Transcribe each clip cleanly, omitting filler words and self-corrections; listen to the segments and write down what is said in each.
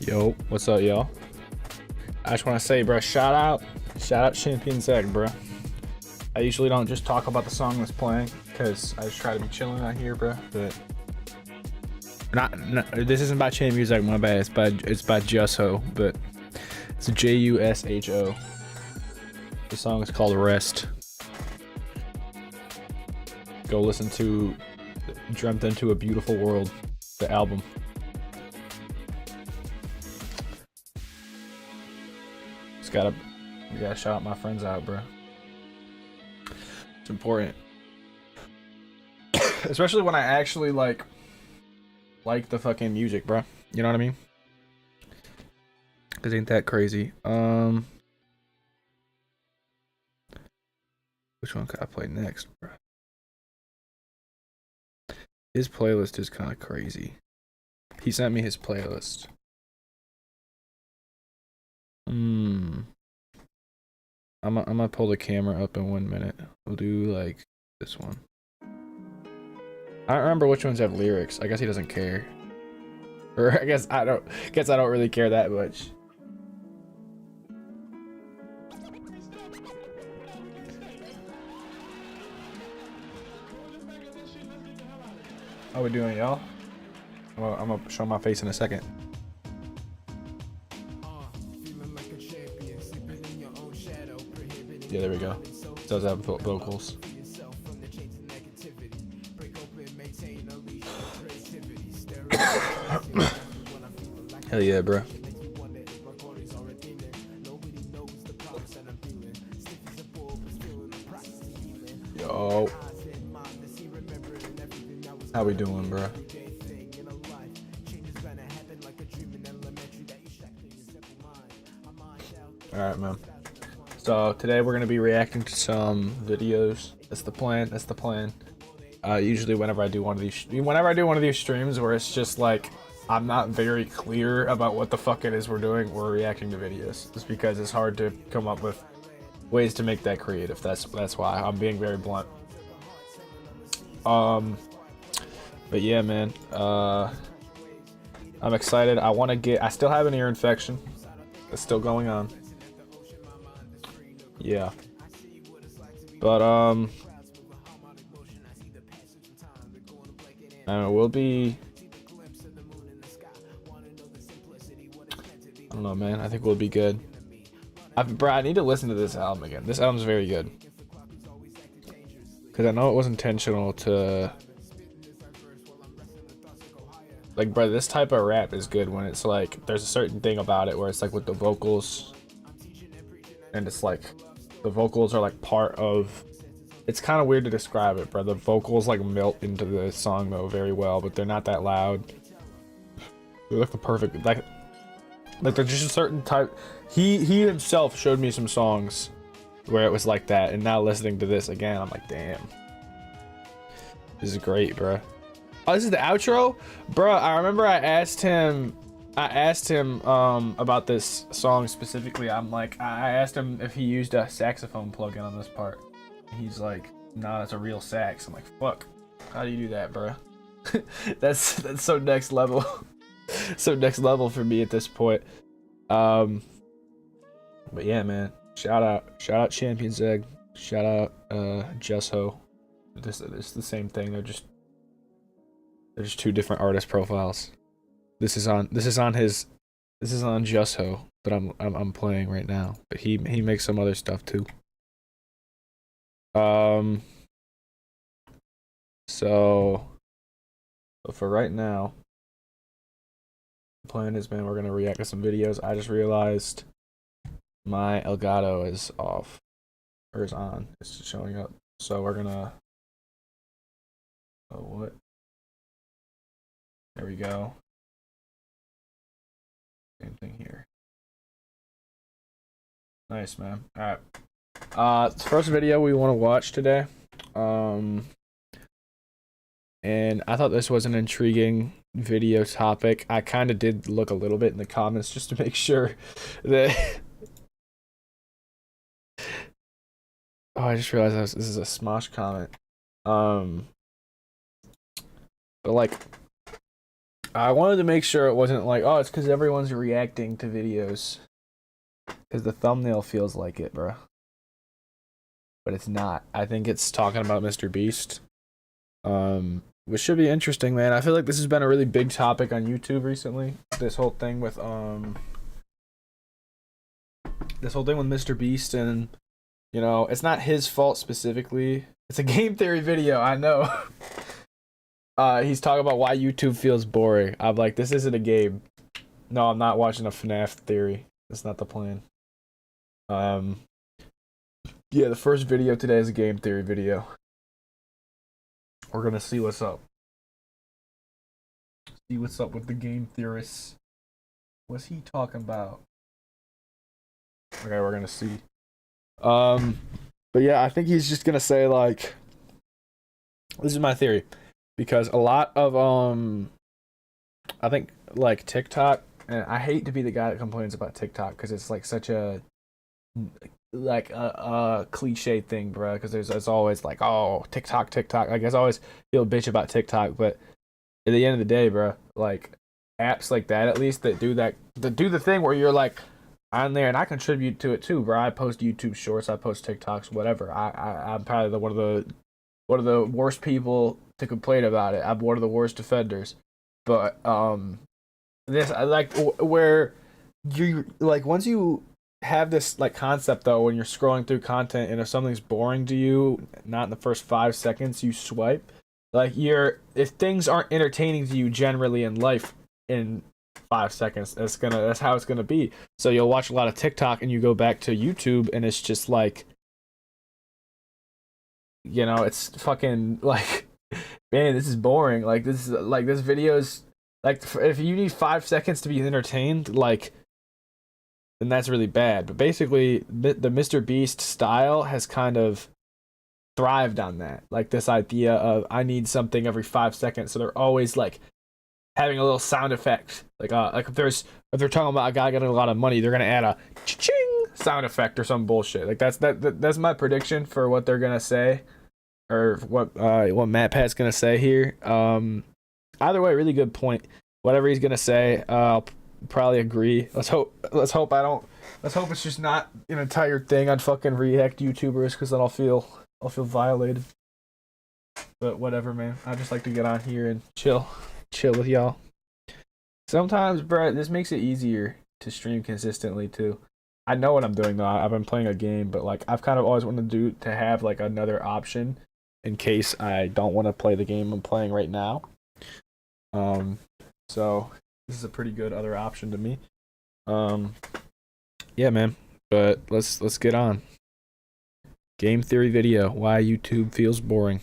Yo, what's up, y'all? I just want to say, bro, shout out Champion Zeg, bro. I usually don't just talk about the song that's playing because I just try to be chilling out here, bro. But not this isn't by Champion Zeg, my bad. It's by Jusho, but it's Jusho. The song is called Rest. Go listen to Dreamt Into a Beautiful World, the album. You gotta shout my friends out, bro. It's important. Especially when I actually like the fucking music, bro. You know what I mean? Cause ain't that crazy. Which one could I play next, bro? His playlist is kind of crazy. He sent me his playlist. I'm gonna pull the camera up in 1 minute. We'll do like this one. I don't remember which ones have lyrics. I guess he doesn't care. Or I guess I don't really care that much. How we doing, y'all? I'm gonna show my face in a second. Yeah, there we go. It does have vocals. Hell yeah, bro. Yo. How we doing, bro? Alright, man. So today we're gonna be reacting to some videos. That's the plan. Usually whenever I do one of these streams where it's just like I'm not very clear about what the fuck it is we're doing, we're reacting to videos. Just because it's hard to come up with ways to make that creative. That's why I'm being very blunt. But yeah, man. I'm excited. I still have an ear infection. It's still going on. Yeah. But I don't know, man. I think we'll be good. Bro, I need to listen to this album again. This album's very good. Because I know it was intentional to... Like, bro, this type of rap is good when it's like... There's a certain thing about it where it's like with the vocals. And it's like... The vocals are like part of... It's kind of weird to describe it, bro. The vocals like melt into the song though very well, but they're not that loud. They're like the perfect... Like there's just a certain type... He himself showed me some songs where it was like that, and now listening to this again, I'm like, damn. This is great, bro. Oh, this is the outro? Bro, I remember I asked him about this song specifically. I asked him if he used a saxophone plugin on this part. He's like, nah, that's a real sax. I'm like, fuck. How do you do that, bro? that's so next level. So next level for me at this point. But yeah, man. Shout out Champion Zeg. Shout out Jusho. This the same thing. They're just two different artist profiles. This is on Jusho that I'm playing right now. But he makes some other stuff too. So for right now, the plan is, man, we're gonna react to some videos. I just realized my Elgato is off, or is on. It's showing up. So we're gonna. Oh, what? There we go. Same thing here. Nice, man. All right. First video we want to watch today. And I thought this was an intriguing video topic. I kind of did look a little bit in the comments just to make sure that... Oh, I just realized this is a Smosh comment. But like, I wanted to make sure it wasn't like, oh, it's because everyone's reacting to videos. Because the thumbnail feels like it, bro. But it's not. I think it's talking about Mr. Beast. Which should be interesting, man. I feel like this has been a really big topic on YouTube recently. This whole thing with Mr. Beast, and you know, it's not his fault specifically. It's a game theory video, I know. He's talking about why YouTube feels boring. I'm like, this isn't a game. No, I'm not watching a FNAF theory. That's not the plan. Yeah, the first video today is a game theory video. We're gonna see what's up. See what's up with the game theorists. What's he talking about? Okay, we're gonna see. But yeah, I think he's just gonna say like, this is my theory, because a lot of I think like TikTok, and I hate to be the guy that complains about TikTok because it's like such a cliche thing, bro. Because it's always like, oh, TikTok. I guess I always feel a bitch about TikTok, but at the end of the day, bro, like apps like that, at least that do the thing where you're like, I'm there and I contribute to it too, bro. I post YouTube shorts, I post TikToks, whatever. I'm probably one of the worst people to complain about it. I'm one of the worst offenders. But this I like where you like once you have this like concept though, when you're scrolling through content and if something's boring to you, not in the first 5 seconds, you swipe. Like if things aren't entertaining to you generally in life in 5 seconds, that's how it's gonna be. So you'll watch a lot of TikTok and you go back to YouTube and it's just like, you know, it's fucking like, man, this is boring. Like this video's like, if you need 5 seconds to be entertained, like, then that's really bad. But basically, the Mr. Beast style has kind of thrived on that. Like this idea of I need something every 5 seconds, so they're always like having a little sound effect. Like if they're talking about a guy getting a lot of money, they're gonna add a ching sound effect or some bullshit. Like that's my prediction for what they're gonna say, or what MatPat's gonna say here. Either way, really good point. Whatever he's gonna say, I'll probably agree. Let's hope it's just not an entire thing on fucking react YouTubers, because then I'll feel violated. But whatever, man. I just like to get on here and chill with y'all. Sometimes, bro, this makes it easier to stream consistently too. I know what I'm doing though. I've been playing a game, but like I've kind of always wanted to have like another option in case I don't want to play the game I'm playing right now. So this is a pretty good other option to me. Yeah, man. But let's get on. Game theory video. Why YouTube feels boring.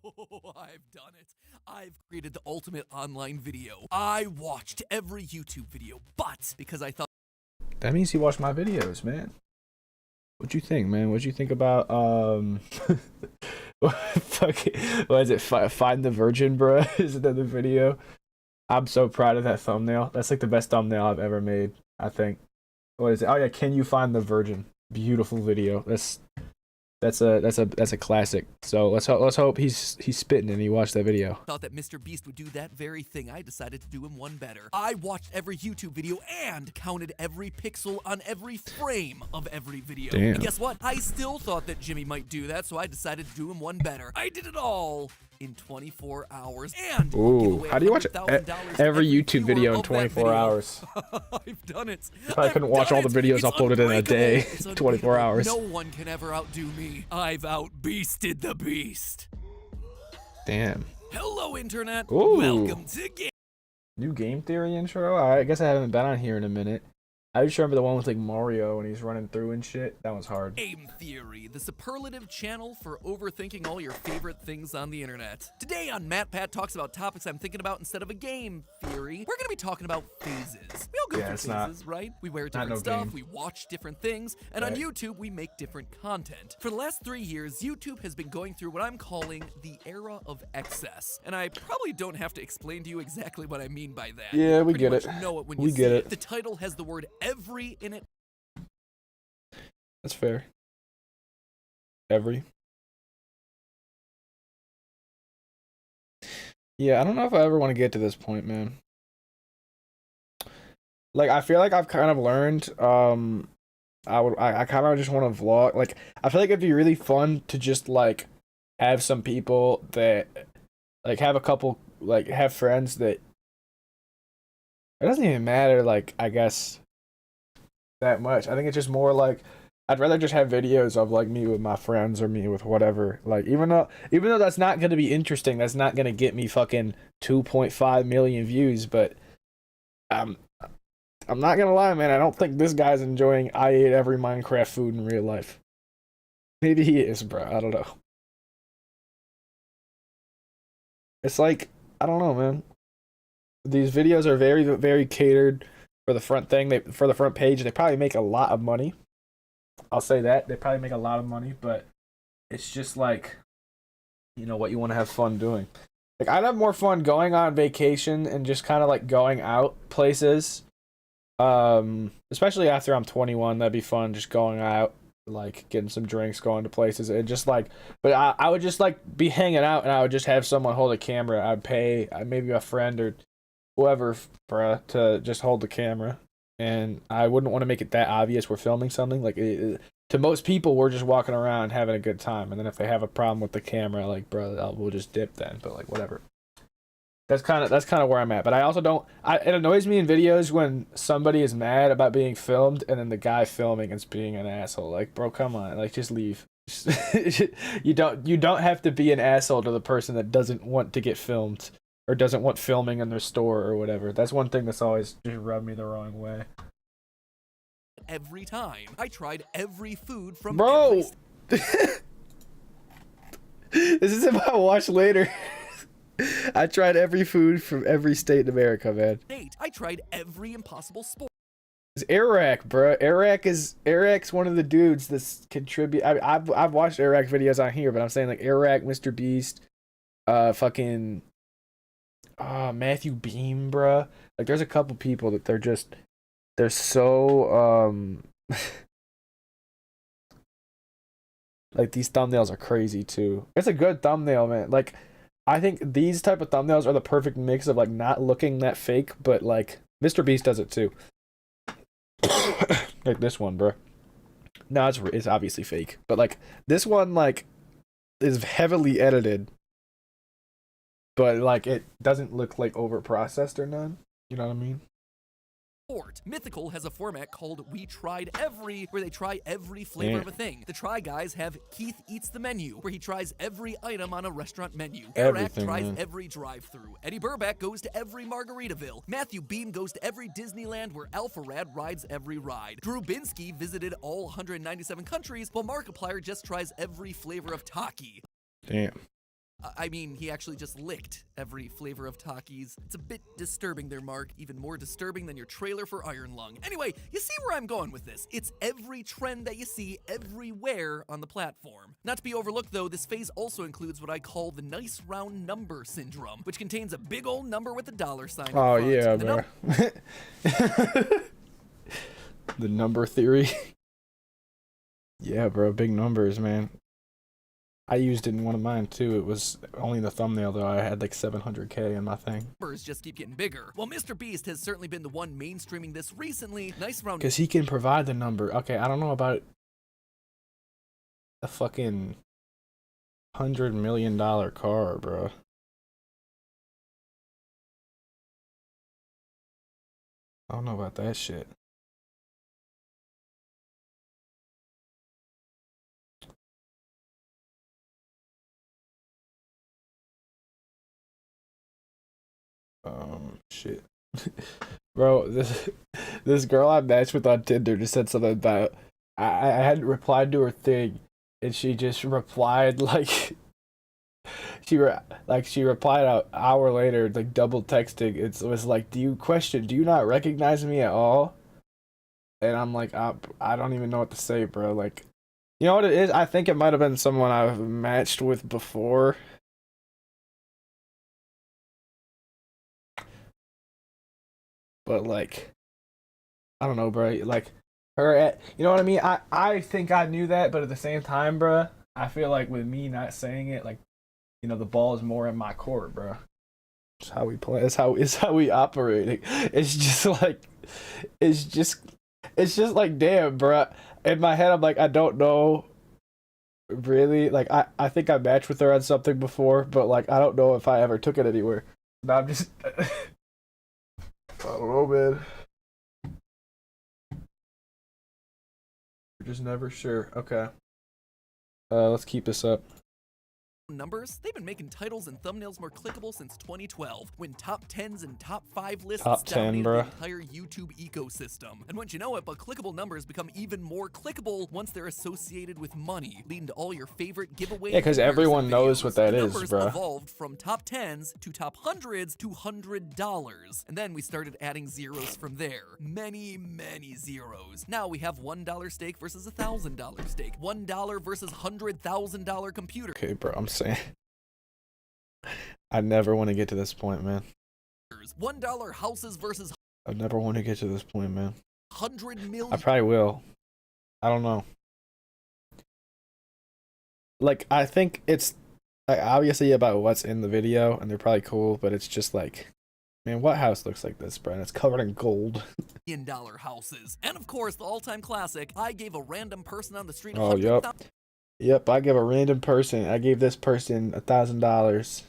Oh, I've done it. I've created the ultimate online video. I watched every YouTube video, but because I thought that means you watched my videos, man. What'd you think, man? What'd you think about what is it? Find the Virgin, bro? Isn't that the video? I'm so proud of that thumbnail. That's like the best thumbnail I've ever made, I think. What is it? Oh yeah, Can You Find the Virgin? Beautiful video. That's a classic. So let's hope he's spitting and he watched that video. Thought that Mr. Beast would do that very thing. I decided to do him one better. I watched every YouTube video and counted every pixel on every frame of every video. Damn. And guess what? I still thought that Jimmy might do that, so I decided to do him one better. I did it all in 24 hours. And ooh, how do you watch every YouTube video in 24 hours? I've done it. I couldn't watch all the videos uploaded in a day. 24 hours. No one can ever outdo me. I've outbeasted the beast. Damn. Hello, internet. Ooh. Welcome to New game theory intro? I guess I haven't been on here in a minute. I just remember the one with like Mario and he's running through and shit. That one's hard. Game Theory, the superlative channel for overthinking all your favorite things on the internet. Today on MatPat Talks About Topics I'm Thinking About Instead of a Game Theory, we're gonna be talking about phases. We all go through phases, right? We wear different stuff, we watch different things, and on YouTube we make different content. For the last 3 years, YouTube has been going through what I'm calling the era of excess. And I probably don't have to explain to you exactly what I mean by that. Yeah, we get it. Know it when you see it. The title has the word every in it. That's fair. Every. Yeah, I don't know if I ever want to get to this point, man. Like, I feel like I've kind of learned. I kind of just want to vlog. Like, I feel like it'd be really fun to just like have some people that like have a couple like have friends that it doesn't even matter. Like, I guess that much. I think it's just more like I'd rather just have videos of like me with my friends or me with whatever. Like even though that's not gonna be interesting, that's not gonna get me fucking 2.5 million views. But um, I'm not gonna lie, man. I don't think this guy's enjoying I ate every Minecraft food in real life. Maybe he is, bro. I don't know. It's like I don't know, man. These videos are very very catered for the front thing. For the front page, they probably make a lot of money. I'll say that they probably make a lot of money, but it's just like what you want to have fun doing. Like I'd have more fun going on vacation and just kind of like going out places. Especially after I'm 21, that'd be fun. Just going out, like getting some drinks, going to places, and just like. But I would just like be hanging out, and I would just have someone hold a camera. I'd pay maybe a friend or whoever, bruh, to just hold the camera, and I wouldn't want to make it that obvious we're filming something. Like to most people, we're just walking around having a good time, and then if they have a problem with the camera, like bro, we'll just dip then. But like whatever. That's kind of where I'm at. But I also don't. It annoys me in videos when somebody is mad about being filmed, and then the guy filming is being an asshole. Like, bro, come on, like just leave. You don't have to be an asshole to the person that doesn't want to get filmed or doesn't want filming in their store or whatever. That's one thing that's always just rubbed me the wrong way. Every time I tried every food from Bro, this is in my watch later. I tried every food from every state in America, man. I tried every impossible sport. It's Eric, bro. Eric's one of the dudes that's contribute. I've watched Eric videos on here, but I'm saying like Eric, Mr. Beast, fucking, Matthew Beam, bro. Like there's a couple people that they're so like these thumbnails are crazy too. It's a good thumbnail, man. Like I think these type of thumbnails are the perfect mix of like not looking that fake, but like Mr. Beast does it too. Like this one, bro. No, it's obviously fake, but like this one like is heavily edited, but like it doesn't look like over processed or none. You know what I mean? Mythical has a format called We Tried Every, where they try every flavor of a thing. The Try Guys have Keith Eats the Menu, where he tries every item on a restaurant menu. Eric tries every drive-thru. Eddie Burback goes to every Margaritaville. Matthew Beam goes to every Disneyland, where Alpharad rides every ride. Drew Binsky visited all 197 countries, while Markiplier just tries every flavor of Taki. Damn. I mean, he actually just licked every flavor of Takis. It's a bit disturbing there, Mark. Even more disturbing than your trailer for Iron Lung. Anyway, you see where I'm going with this. It's every trend that you see everywhere on the platform. Not to be overlooked, though, this phase also includes what I call the nice round number syndrome, which contains a big old number with a dollar sign. Oh, yeah, bro. The number theory. Yeah, bro, big numbers, man. I used it in one of mine too. It was only the thumbnail though. I had like 700K in my thing. Numbers just keep getting bigger. Well, Mr. Beast has certainly been the one mainstreaming this recently. Nice round. Because he can provide the number. Okay, I don't know about a fucking $100 million car, bro. I don't know about that shit. Shit. Bro, this girl I matched with on Tinder just said something about I hadn't replied to her thing, and she just replied like she replied an hour later, like double texting. It was like, do you not recognize me at all? And I'm like, I don't even know what to say, bro. Like, you know what it is? I think it might have been someone I've matched with before. But like, I don't know, bro. Like you know what I mean? I think I knew that, but at the same time, bro, I feel like with me not saying it, like, the ball is more in my court, bro. It's how we play. It's how we operate. It's just like, it's just like, damn, bro. In my head, I'm like, I don't know. Really, like, I think I matched with her on something before, but like, I don't know if I ever took it anywhere. No, I'm just, I don't know, man. We're just never sure. Okay. Let's keep this up. Numbers, they've been making titles and thumbnails more clickable since 2012, when top 10s and top 5 lists Top 10, dominated bruh. the entire YouTube ecosystem. And once you know it, but clickable numbers become even more clickable once they're associated with money, leading to all your favorite giveaway. Yeah, because everyone knows what that is, numbers bruh. evolved from top 10s to top hundreds to $100, and then we started adding zeros from there. Many, many zeros. Now we have $1 stake versus $1,000 stake, $1 versus $100,000 computer. Okay, bro, I'm saying I never want to get to this point, man. $1 houses versus I never want to get to this point, man. 100 million. I probably will. I don't know. Like, I think it's like, obviously about what's in the video, and they're probably cool, but it's just like, man, what house looks like this, bro? And it's covered in gold. $1 houses. And of course, the all-time classic, I gave a random person on the street Oh, yep. Yep, I give a random person. I gave this person $1,000.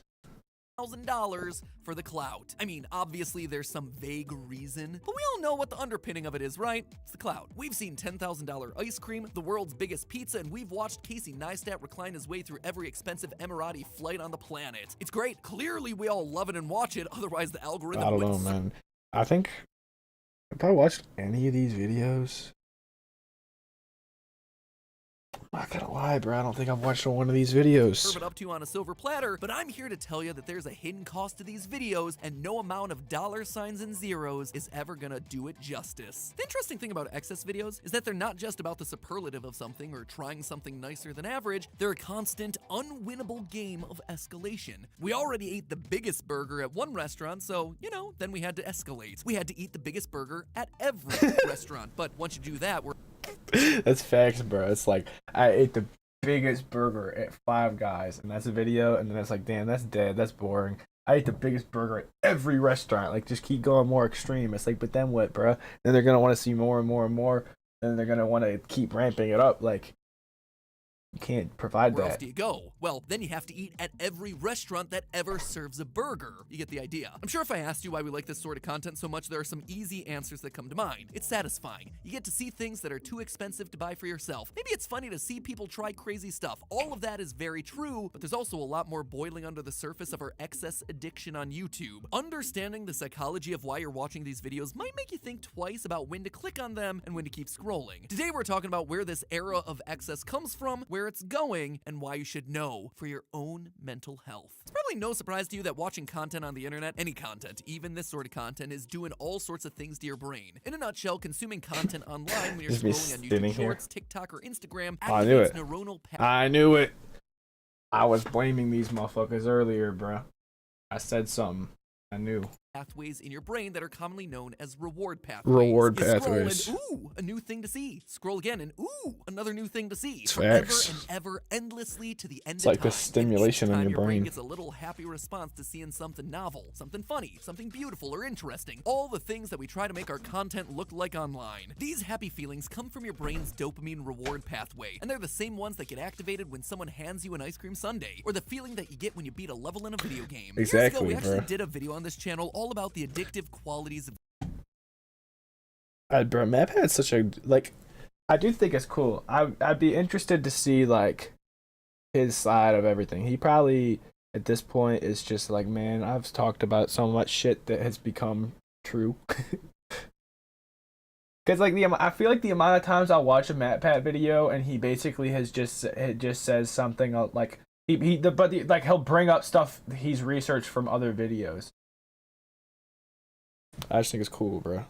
$1,000 for the clout. I mean, obviously there's some vague reason, but we all know what the underpinning of it is, right? It's the clout. We've seen $10,000 ice cream, the world's biggest pizza, and we've watched Casey Neistat recline his way through every expensive Emirati flight on the planet. It's great. Clearly, we all love it and watch it, otherwise the algorithm I don't would know, man. I think if I watched any of these videos, I'm not gonna lie, bro. I don't think I've watched one of these videos. serve it up to you on a silver platter, but I'm here to tell you that there's a hidden cost to these videos, and no amount of dollar signs and zeros is ever gonna do it justice. The interesting thing about excess videos is that they're not just about the superlative of something or trying something nicer than average, they're a constant, unwinnable game of escalation. We already ate the biggest burger at one restaurant, so, you know, then we had to escalate. We had to eat the biggest burger at every restaurant, but once you do that, we're That's facts, bro. It's like, I ate the biggest burger at Five Guys, and that's a video, and then it's like, damn, that's dead, that's boring. I ate the biggest burger at every restaurant. Like, just keep going more extreme. It's like, but then what, bro? Then they're gonna want to see more and more and more, and they're gonna want to keep ramping it up. Like, you can't provide where that. else do you go? Well, then you have to eat at every restaurant that ever serves a burger. You get the idea. I'm sure if I asked you why we like this sort of content so much, there are some easy answers that come to mind. It's satisfying. You get to see things that are too expensive to buy for yourself. Maybe it's funny to see people try crazy stuff. All of that is very true, but there's also a lot more boiling under the surface of our excess addiction on YouTube. Understanding the psychology of why you're watching these videos might make you think twice about when to click on them and when to keep scrolling. Today we're talking about where this era of excess comes from, where it's going, and why you should know for your own mental health. It's probably no surprise to you that watching content on the internet, any content, even this sort of content, is doing all sorts of things to your brain. In a nutshell, consuming content online when you're scrolling on YouTube Shorts, TikTok, or Instagram activates neuronal pathways. I knew it. I was blaming these motherfuckers earlier, bro. I said something. I knew. Pathways in your brain that are commonly known as reward pathways. Reward you scroll pathways. and, ooh, a new thing to see. Scroll again and ooh, another new thing to see. It's Forever facts. and ever, endlessly to the end It's of like time. the stimulation And in each your time brain. gets a little happy response to seeing something novel, something funny, something beautiful or interesting. All the things that we try to make our content look like online. These happy feelings come from your brain's dopamine reward pathway, and they're the same ones that get activated when someone hands you an ice cream sundae, or the feeling that you get when you beat a level in a video game. Years ago, Exactly, we actually bro. did a video on this channel all about the addictive qualities of Bro, MatPat's such a, like, I do think it's cool. I'd be interested to see, like, his side of everything. He probably, at this point, is just like, man, I've talked about so much shit that has become true. Because, like, I feel like the amount of times I'll watch a MatPat video and he basically just says something, like, like, he'll bring up stuff he's researched from other videos. I just think it's cool, bro.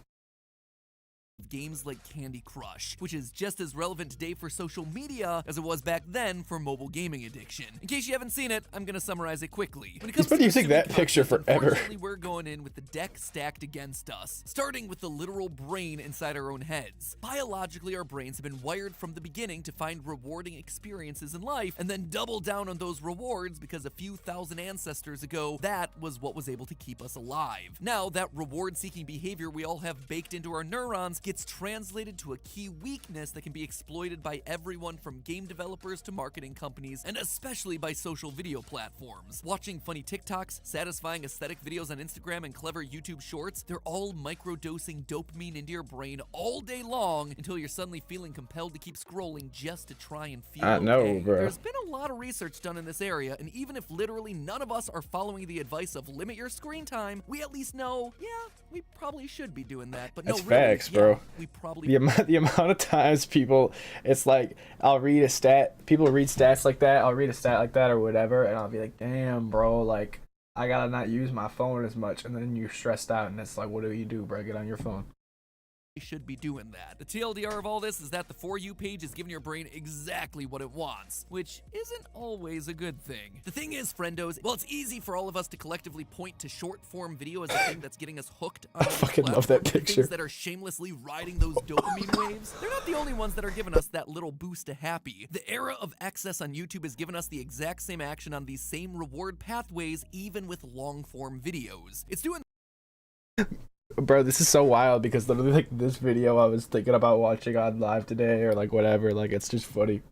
games like Candy Crush, which is just as relevant today for social media as it was back then for mobile gaming addiction. In case you haven't seen it, I'm gonna summarize it quickly. When it comes He's been to using that consuming picture content, forever. unfortunately, we're going in with the deck stacked against us, starting with the literal brain inside our own heads. Biologically, our brains have been wired from the beginning to find rewarding experiences in life and then double down on those rewards because a few thousand ancestors ago, that was what was able to keep us alive. Now, that reward-seeking behavior we all have baked into our neurons gets translated to a key weakness that can be exploited by everyone from game developers to marketing companies, and especially by social video platforms. Watching funny TikToks, satisfying aesthetic videos on Instagram, and clever YouTube shorts, they're all microdosing dopamine into your brain all day long until you're suddenly feeling compelled to keep scrolling just to try and feel I know, okay. bro. There's been a lot of research done in this area, and even if literally none of us are following the advice of limit your screen time, we at least know, yeah, we probably should be doing that. But That's no, really, facts, yeah, bro. we probably The amount of times people, it's like, I'll read a stat, people read stats like that, I'll read a stat like that or whatever, and I'll be like, damn, bro, like, I gotta not use my phone as much, and then you're stressed out, and it's like, what do, bro? Get on your phone. should be doing that. The TLDR of all this is that the For You page is giving your brain exactly what it wants, which isn't always a good thing. The thing is, friendos, well, it's easy for all of us to collectively point to short-form video as the thing that's getting us hooked on I fucking love that platforms, the picture. things that are shamelessly riding those dopamine waves. They're not the only ones that are giving us that little boost to happy. The era of access on YouTube has given us the exact same action on these same reward pathways, even with long-form videos. It's doing Bro, this is so wild because literally, like, this video I was thinking about watching on live today or, like, whatever. Like, it's just funny.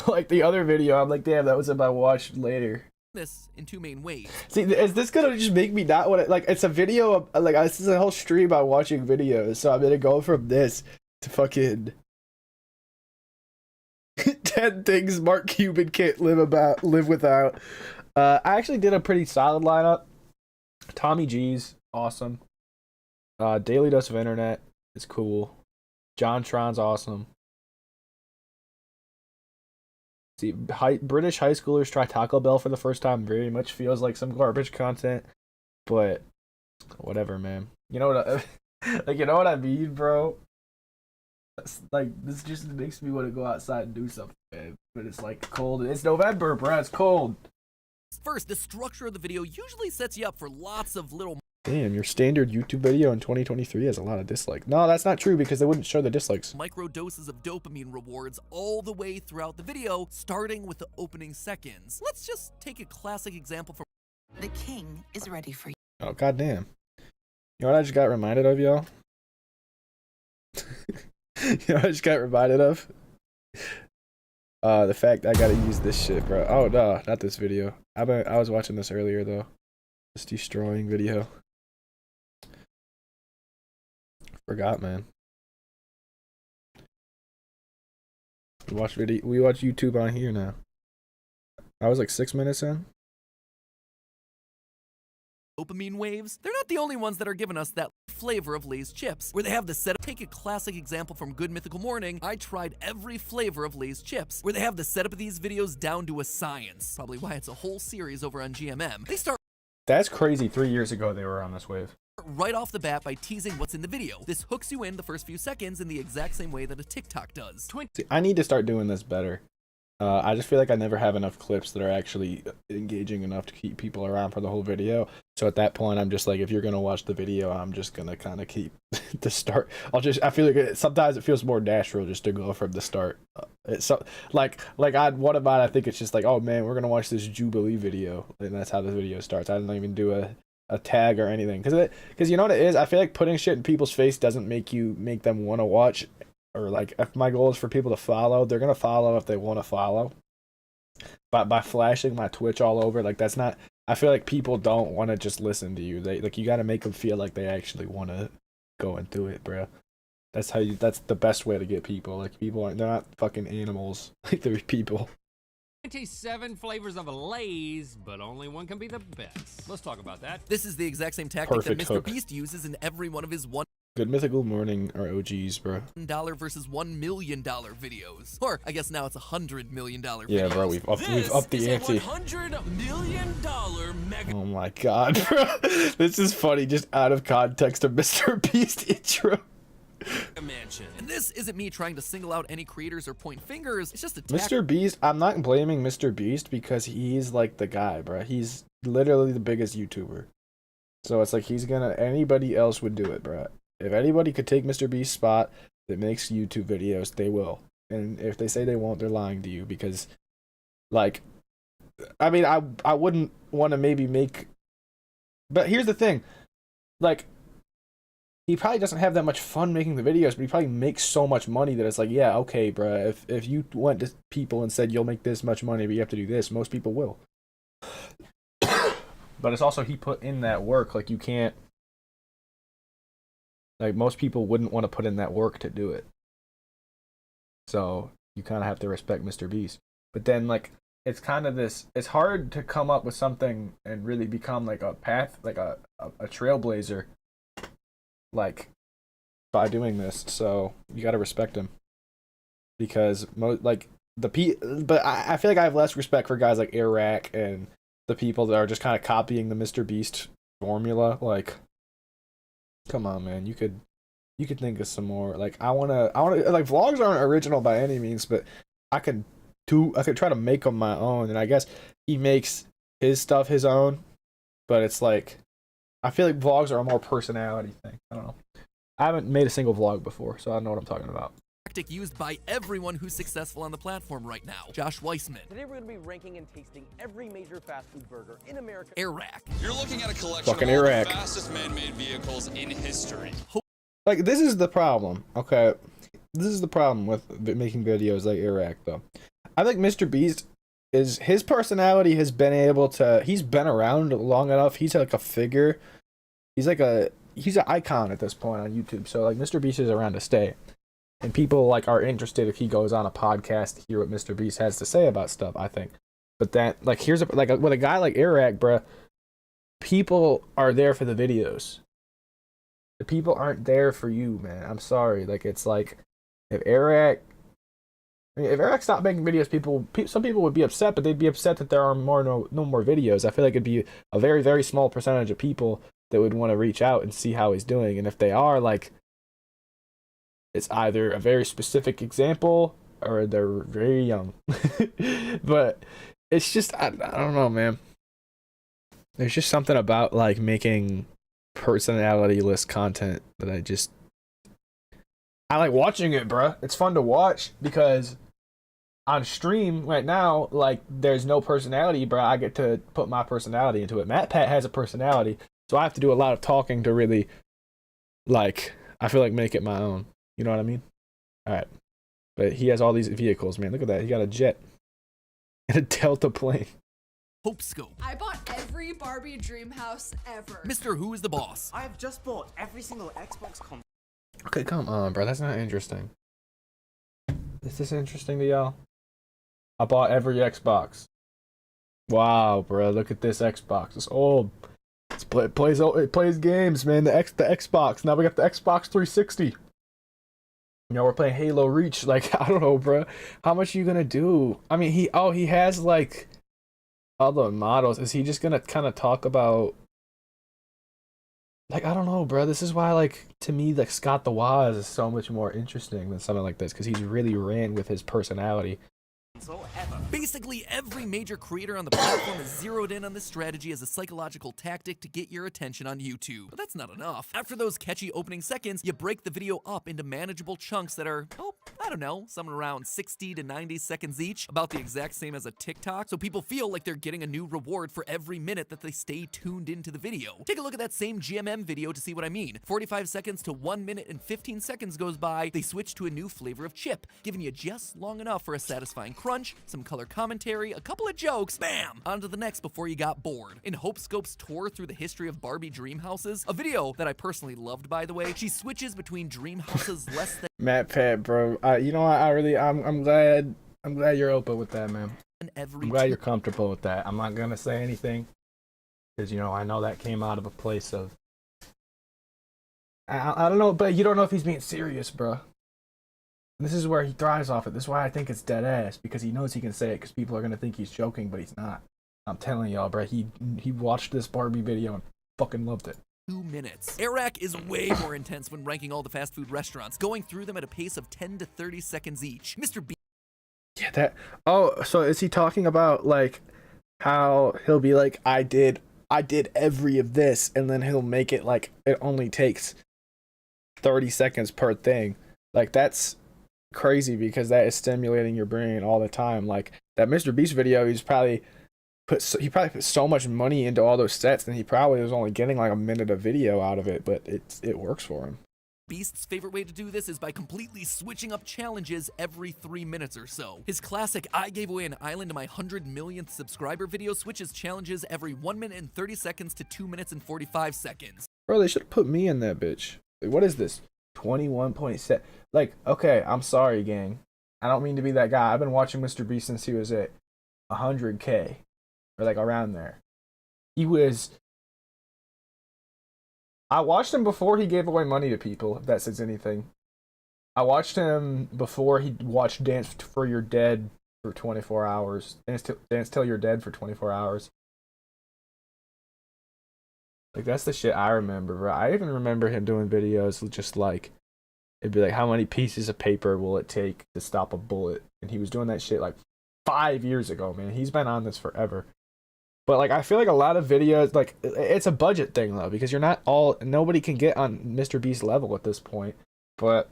Like, the other video, I'm like, damn, that was in my watch later. this in two main ways. See, is this gonna just make me not want to, like, it's a video of, like, this is a whole stream about watching videos, so I'm gonna go from this to fucking 10 things Mark Cuban can't live without. I actually did a pretty solid lineup. Tommy G's awesome. Daily Dose of Internet is cool. John Tron's awesome. See, British high schoolers try Taco Bell for the first time very much feels like some garbage content, but whatever, man. You know what like, you know what I mean, bro? Like, this just makes me want to go outside and do something, man. But it's like cold. It's November, bro. It's cold. First, the structure of the video usually sets you up for lots of little Damn, your standard YouTube video in 2023 has a lot of dislikes. No, that's not true because they wouldn't show the dislikes. micro doses of dopamine rewards all the way throughout the video, starting with the opening seconds. Let's just take a classic example from The king is ready for you. Oh, goddamn. You know what I just got reminded of, y'all? You know what I just got reminded of? The fact I gotta use this shit, bro. Oh, no, not this video. I was watching this earlier, though. This destroying video. Forgot, man. We watch YouTube on here now. I was like 6 minutes in. dopamine waves. They're not the only ones that are giving us that flavor of Lay's chips, where they have the setup. Take a classic example from Good Mythical Morning. I tried every flavor of Lay's chips, where they have the setup of these videos down to a science. Probably why it's a whole series over on GMM. They start That's crazy. 3 years ago they were on this wave. right off the bat by teasing what's in the video. This hooks you in the first few seconds in the exact same way that a TikTok does. See, I need to start doing this better. I just feel like I never have enough clips that are actually engaging enough to keep people around for the whole video. So at that point, I'm just like, if you're gonna watch the video, I'm just gonna kind of keep the start. I feel like sometimes it feels more natural just to go from the start. It's so, like one of mine, I think it's just like, oh man, we're gonna watch this Jubilee video, and that's how the video starts. I don't even do a tag or anything, because you know what it is. I feel like putting shit in people's face doesn't make them want to watch. Or like, if my goal is for people to follow, they're gonna follow if they want to follow. But by flashing my Twitch all over, like, that's not. I feel like people don't want to just listen to you. They like, you got to make them feel like they actually want to go and do it, bro. That's the best way to get people. Like, they're not fucking animals. Like, they're people. 27 flavors of Lay's, but only one can be the best. Let's talk about that. This is the exact same tactic Perfect that Mr. hook. Beast uses in every one of his one Good Mythical Morning are OGs, bro. $1 versus $1 million videos. Or I guess now it's $100 million videos. Yeah, bro, we've upped the ante. $100 million mega Oh my god, bro. This is funny, just out of context of Mr. Beast intro. mansion. And this isn't me trying to single out any creators or point fingers. It's just a Mr. Beast, I'm not blaming Mr. Beast because he's like the guy, bro. He's literally the biggest YouTuber. So it's like anybody else would do it, bro. If anybody could take Mr. Beast's spot that makes YouTube videos, they will. And if they say they won't, they're lying to you because, like, I mean, I wouldn't want to maybe make. But here's the thing, like, he probably doesn't have that much fun making the videos, but he probably makes so much money that it's like, yeah, okay, bro. If you went to people and said you'll make this much money, but you have to do this, most people will. But it's also he put in that work. Like, you can't. Like, most people wouldn't want to put in that work to do it. So you kind of have to respect Mr. Beast. But then, like, it's kind of this. It's hard to come up with something and really become like a path, like a trailblazer. Like, by doing this, so you gotta respect him. Because but I feel like I have less respect for guys like Iraq and the people that are just kind of copying the Mr. Beast formula. Like, come on, man, you could think of some more. Like, I wanna like, vlogs aren't original by any means, but I could try to make them my own, and I guess he makes his stuff his own, but it's like, I feel like vlogs are a more personality thing. I don't know. I haven't made a single vlog before, so I don't know what I'm talking about. tactic used by everyone who's successful on the platform right now. Josh Weissman, Today we're going to be ranking and tasting every major fast food burger in America. Iraq, You're looking at a collection Fucking of all Iraq. the fastest man-made vehicles in history. Like, this is the problem, okay? This is the problem with making videos like Iraq, though. I think Mr. Beast his personality has been able to, he's been around long enough. He's like a figure. He's an icon at this point on YouTube. So, like, Mr. Beast is around to stay. And people, like, are interested if he goes on a podcast to hear what Mr. Beast has to say about stuff, I think. But that, like, with a guy like Iraq, bruh, people are there for the videos. The people aren't there for you, man. I'm sorry. Like, it's like, if Iraq stopped making videos, some people would be upset, but they'd be upset that there are no more videos. I feel like it'd be a very, very small percentage of people that would want to reach out and see how he's doing. And if they are, like, it's either a very specific example or they're very young. But it's just, I don't know, man. There's just something about, like, making personality-less content that I like watching it, bruh. It's fun to watch because on stream right now, like, there's no personality, bruh. I get to put my personality into it. MatPat has a personality, so I have to do a lot of talking to really, like, I feel like make it my own. You know what I mean? All right. But he has all these vehicles, man. Look at that. He got a jet and a Delta plane. Hope Scope, I bought every Barbie dream house ever. Mr. Who is the Boss, I have just bought every single Xbox console. Okay, come on, bro. That's not interesting. Is this interesting to y'all? I bought every Xbox. Wow, bro. Look at this Xbox. It's old. It plays games, man. The Xbox. Now we got the Xbox 360. You know, we're playing Halo Reach. Like, I don't know, bro. How much are you gonna do? I mean, he has, like, other models. Is he just gonna kind of talk about, like, I don't know, bro. This is why, like, to me, like, Scott the Woz is so much more interesting than something like this, because he's really ran with his personality. Ever. Basically, every major creator on the platform is zeroed in on this strategy as a psychological tactic to get your attention on YouTube. But that's not enough. After those catchy opening seconds, you break the video up into manageable chunks that are, I don't know, somewhere around 60 to 90 seconds each, about the exact same as a TikTok, so people feel like they're getting a new reward for every minute that they stay tuned into the video. Take a look at that same GMM video to see what I mean. 45 seconds to 1 minute and 15 seconds goes by, they switch to a new flavor of chip, giving you just long enough for a satisfying crunch, some color commentary, a couple of jokes, bam! On to the next before you got bored. In Hope Scope's tour through the history of Barbie dream houses, a video that I personally loved, by the way, she switches between dream houses less than MatPat, bro. You know what? I'm glad you're open with that, man. every I'm glad you're comfortable with that. I'm not gonna say anything because, you know, I know that came out of a place of, I don't know, but you don't know if he's being serious, bro. This is where he thrives off it. This is why I think it's dead ass, because he knows he can say it because people are gonna think he's joking, but he's not. I'm telling y'all, bro. He watched this Barbie video and fucking loved it. 2 minutes. Eric is way more intense when ranking all the fast food restaurants, going through them at a pace of 10 to 30 seconds each. Mr. B. Yeah, that. Oh, so is he talking about like how he'll be like, I did every of this, and then he'll make it like it only takes 30 seconds per thing. Like, that's crazy because that is stimulating your brain all the time. Like that Mr. Beast video, he probably put so much money into all those sets, and he probably was only getting like a minute of video out of it, but it works for him. Beast's favorite way to do this is by completely switching up challenges every 3 minutes or so. His classic I gave away an island to my 100 millionth subscriber video switches challenges every 1 minute and 30 seconds to 2 minutes and 45 seconds. Bro, they should have put me in that bitch. Like, what is this? 21.7. Like, okay, I'm sorry, gang. I don't mean to be that guy. I've been watching Mr. Beast since he was at 100K. Or like around there. I watched him before he gave away money to people, if that says anything. I watched him before he watched Dance for Your Dead for 24 hours. Dance Till You're Dead for 24 hours. Like, that's the shit I remember, bro. I even remember him doing videos just like, it'd be like, how many pieces of paper will it take to stop a bullet? And he was doing that shit like 5 years ago, man. He's been on this forever. But like, I feel like a lot of videos, like, it's a budget thing though, because nobody can get on Mr. Beast level at this point. But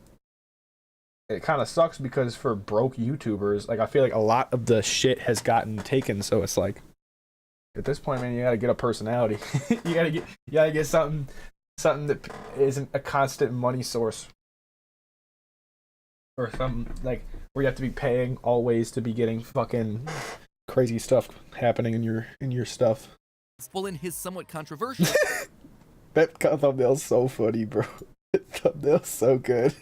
it kind of sucks because for broke YouTubers, like, I feel like a lot of the shit has gotten taken. So it's like, at this point, man, you gotta get a personality. you gotta get something that isn't a constant money source, or something like where you have to be paying always to be getting fucking crazy stuff happening in your stuff. Well, in his somewhat controversial That thumbnail's so funny, bro. That thumbnail's so good.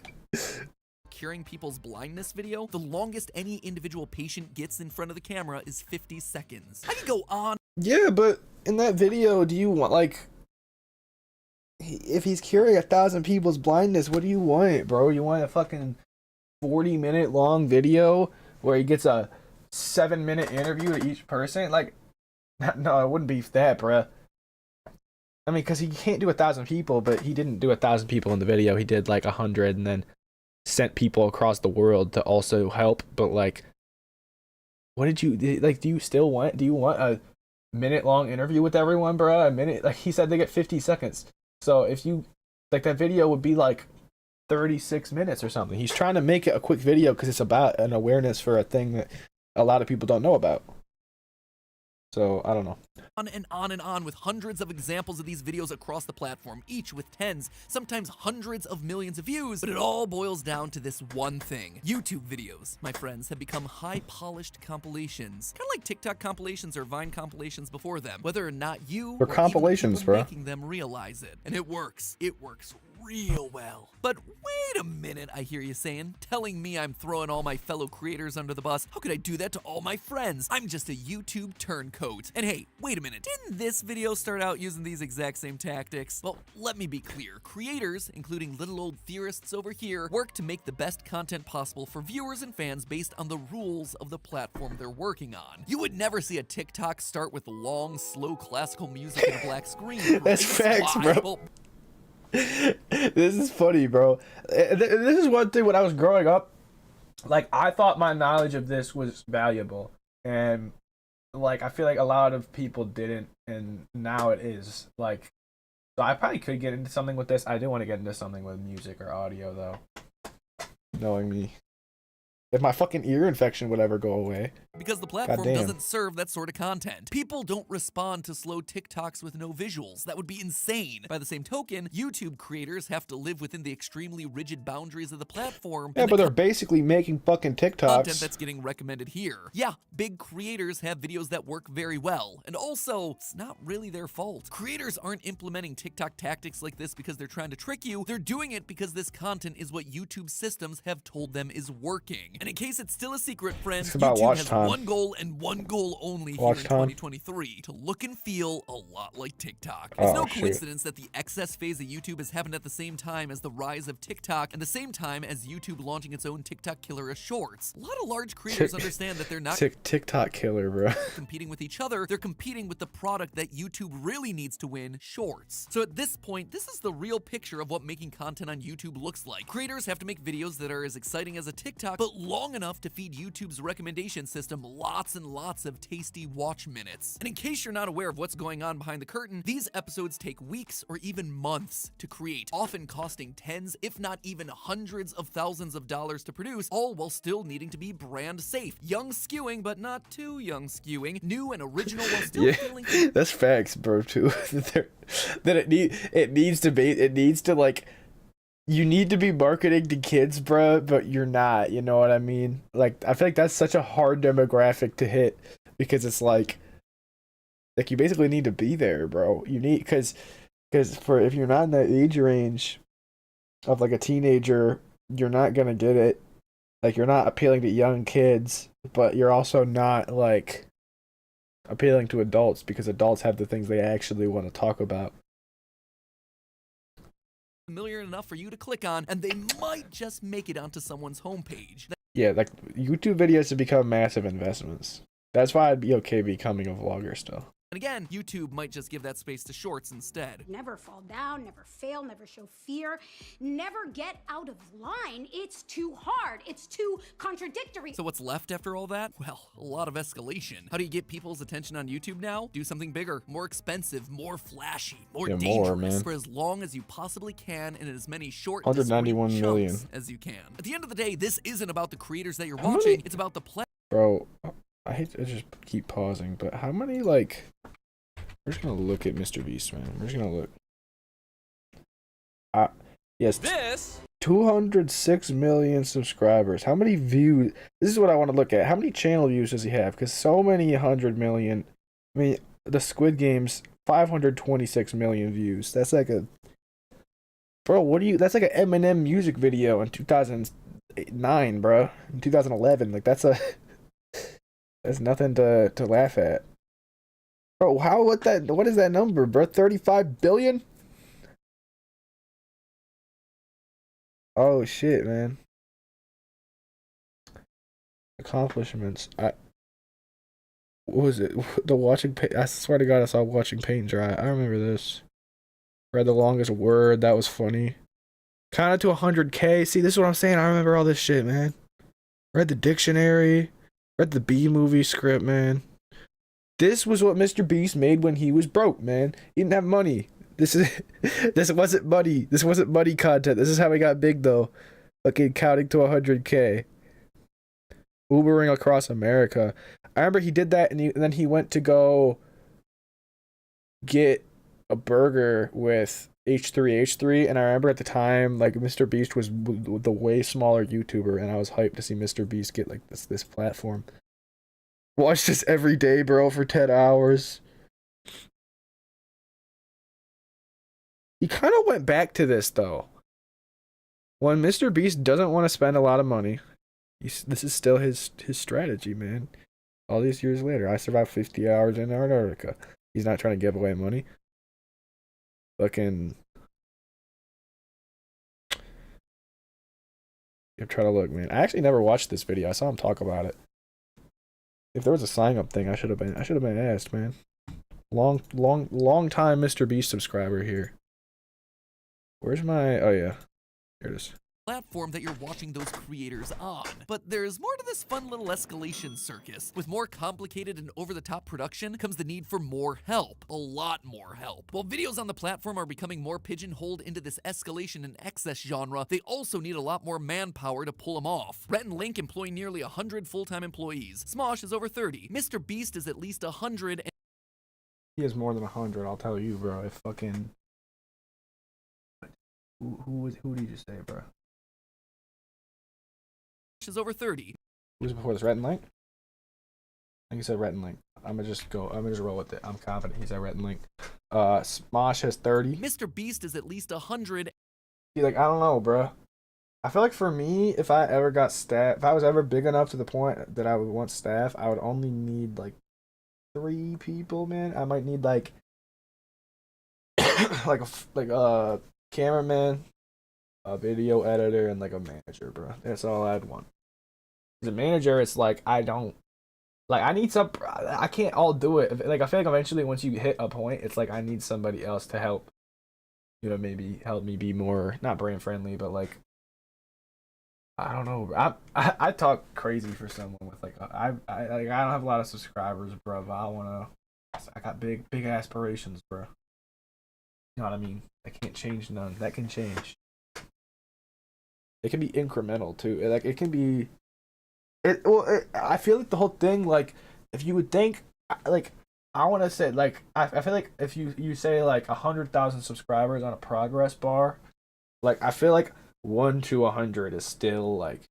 Curing people's blindness video, the longest any individual patient gets in front of the camera is 50 seconds. I could go on. Yeah, but in that video, do you want, like, if he's curing 1,000 people's blindness, what do you want, bro? You want a fucking 40-minute long video where he gets a 7-minute interview to each person? Like, no, it wouldn't be that, bruh. I mean, because he can't do 1,000 people, but he didn't do 1,000 people in the video. He did like 100 and then sent people across the world to also help. But like, what did you like? Do you want a minute-long interview with everyone, bruh? A minute? Like, he said they get 50 seconds. So if you like, that video would be like 36 minutes or something. He's trying to make it a quick video because it's about an awareness for a thing that a lot of people don't know about. So, I don't know. On and on and on with hundreds of examples of these videos across the platform, each with tens, sometimes hundreds of millions of views, but it all boils down to this one thing. YouTube videos, my friends, have become high-polished compilations. Kind of like TikTok compilations or Vine compilations before them, whether or not you They're or compilations, even bro. making them realize it. And it works. It works real well. But wait a minute, I hear you saying, telling me I'm throwing all my fellow creators under the bus. How could I do that to all my friends? I'm just a YouTube turncoat. And hey, wait a minute, didn't this video start out using these exact same tactics? Well, let me be clear. Creators, including little old theorists over here, work to make the best content possible for viewers and fans based on the rules of the platform they're working on. You would never see a TikTok start with long, slow classical music and a black screen. That's facts, Why? bro. Well, This is funny, bro. This is one thing when I was growing up, like, I thought my knowledge of this was valuable, and like, I feel like a lot of people didn't, and now it is. Like, so I probably could get into something with this. I do want to get into something with music or audio, though, knowing me. If my fucking ear infection would ever go away. Because the platform Goddamn. doesn't serve that sort of content. People don't respond to slow TikToks with no visuals. That would be insane. By the same token, YouTube creators have to live within the extremely rigid boundaries of the platform. Yeah, but they're basically making fucking content TikToks. that's getting recommended here. Yeah, big creators have videos that work very well. And also, it's not really their fault. Creators aren't implementing TikTok tactics like this because they're trying to trick you. They're doing it because this content is what YouTube systems have told them is working. And in case it's still a secret, friends, It's about YouTube watch has time. one goal and one goal only here Watch in time. 2023, to look and feel a lot like TikTok. Oh, It's no shoot. coincidence that the excess phase of YouTube has happened at the same time as the rise of TikTok and the same time as YouTube launching its own TikTok killer as Shorts. A lot of large creators understand that they're not TikTok killer, bro. competing with each other, they're competing with the product that YouTube really needs to win, Shorts. So at this point, this is the real picture of what making content on YouTube looks like. Creators have to make videos that are as exciting as a TikTok, but long enough to feed YouTube's recommendation system lots and lots of tasty watch minutes. And in case you're not aware of what's going on behind the curtain, these episodes take weeks or even months to create, often costing tens, if not even hundreds of thousands of dollars to produce, all while still needing to be brand safe. Young skewing, but not too young skewing. New and original while still feeling... That's facts, bro. Too that it needs to like, you need to be marketing to kids, bro, but you're not. You know what I mean? Like, I feel like that's such a hard demographic to hit, because it's like you basically need to be there, bro. You need, because for, if you're not in that age range of like a teenager, you're not gonna get it. Like, you're not appealing to young kids, but you're also not like appealing to adults, because adults have the things they actually want to talk about. familiar enough for you to click on, and they might just make it onto someone's homepage. Yeah, like, YouTube videos have become massive investments. That's why I'd be okay becoming a vlogger still. And again, YouTube might just give that space to Shorts instead. Never fall down, never fail, never show fear, never get out of line. It's too hard. It's too contradictory. So what's left after all that? Well, a lot of escalation. How do you get people's attention on YouTube now? Do something bigger, more expensive, more flashy, more dangerous, man. for as long as you possibly can and in as many short 191 discrete million chunks as you can. At the end of the day, this isn't about the creators that you're watching, it's about the Bro, I hate to just keep pausing, but how many, like... We're just gonna look at Mr. Beast, man. We're just gonna look. Yes. This 206 million subscribers. How many views? This is what I want to look at. How many channel views does he have? Because so many 100 million. I mean, the Squid Games, 526 million views. That's like a... Bro, what do you... That's like an Eminem music video in 2009, bro. In 2011. Like, that's a... That's nothing to laugh at. Bro, what is that number, bro? 35 billion? Oh shit, man. Accomplishments. What was it? The watching paint. I swear to God, I saw watching paint dry. I remember this. Read the longest word. That was funny. Counted to 100K. See, this is what I'm saying. I remember all this shit, man. Read the dictionary. Read the B movie script, man. This was what Mr. Beast made when he was broke, man. He didn't have money. This wasn't money. This wasn't money content. This is how he got big, though. Fucking counting to 100K. Ubering across America. I remember he did that, and then he went to go get a burger with H3H3, and I remember at the time, like, Mr. Beast was the way smaller YouTuber, and I was hyped to see Mr. Beast get, like, this platform. Watch this every day, bro, for 10 hours. He kind of went back to this, though. When Mr. Beast doesn't want to spend a lot of money, this is still his strategy, man. All these years later, I survived 50 hours in Antarctica. He's not trying to give away money. Fucking... I'm trying to look, man. I actually never watched this video. I saw him talk about it. If there was a sign up thing, I should have been asked, man. Long time Mr. Beast subscriber here. Where's my... Oh, yeah. Here it is. Platform that you're watching those creators on. But there's more to this fun little escalation circus. With more complicated and over-the-top production comes the need for more help. A lot more help. While videos on the platform are becoming more pigeonholed into this escalation and excess genre, they also need a lot more manpower to pull them off. Rhett and Link employ nearly 100 full-time employees. Smosh is over 30. Mr. Beast is at least 100. He has more than 100, I'll tell you, bro. If fucking... Who did you just say, bro? Is over 30. Who was before this? Rhett and Link? I think he said Rhett and Link. I'm gonna just roll with it. I'm confident he said Rhett and Link. Smosh has 30. Mr. Beast is at least 100. He's like, I don't know, bro. I feel like for me, if I ever got staff, if I was ever big enough to the point that I would want staff, I would only need like 3 people, man. I might need like like a cameraman, a video editor, and like a manager, bro. That's all I'd want. As a manager, it's like I don't like I need some. I can't all do it. Like I feel like eventually, once you hit a point, it's like I need somebody else to help. You know, maybe help me be more not brand friendly, but like I don't know. I talk crazy for someone with like I don't have a lot of subscribers, bro. But I got big aspirations, bro. You know what I mean? I can't change none. That can change. It can be incremental too. Like it can be. I feel like the whole thing, like, if you would think, like, I want to say, like, I feel like if you say like 100,000 subscribers on a progress bar, like, I feel like 1 to 100 is still like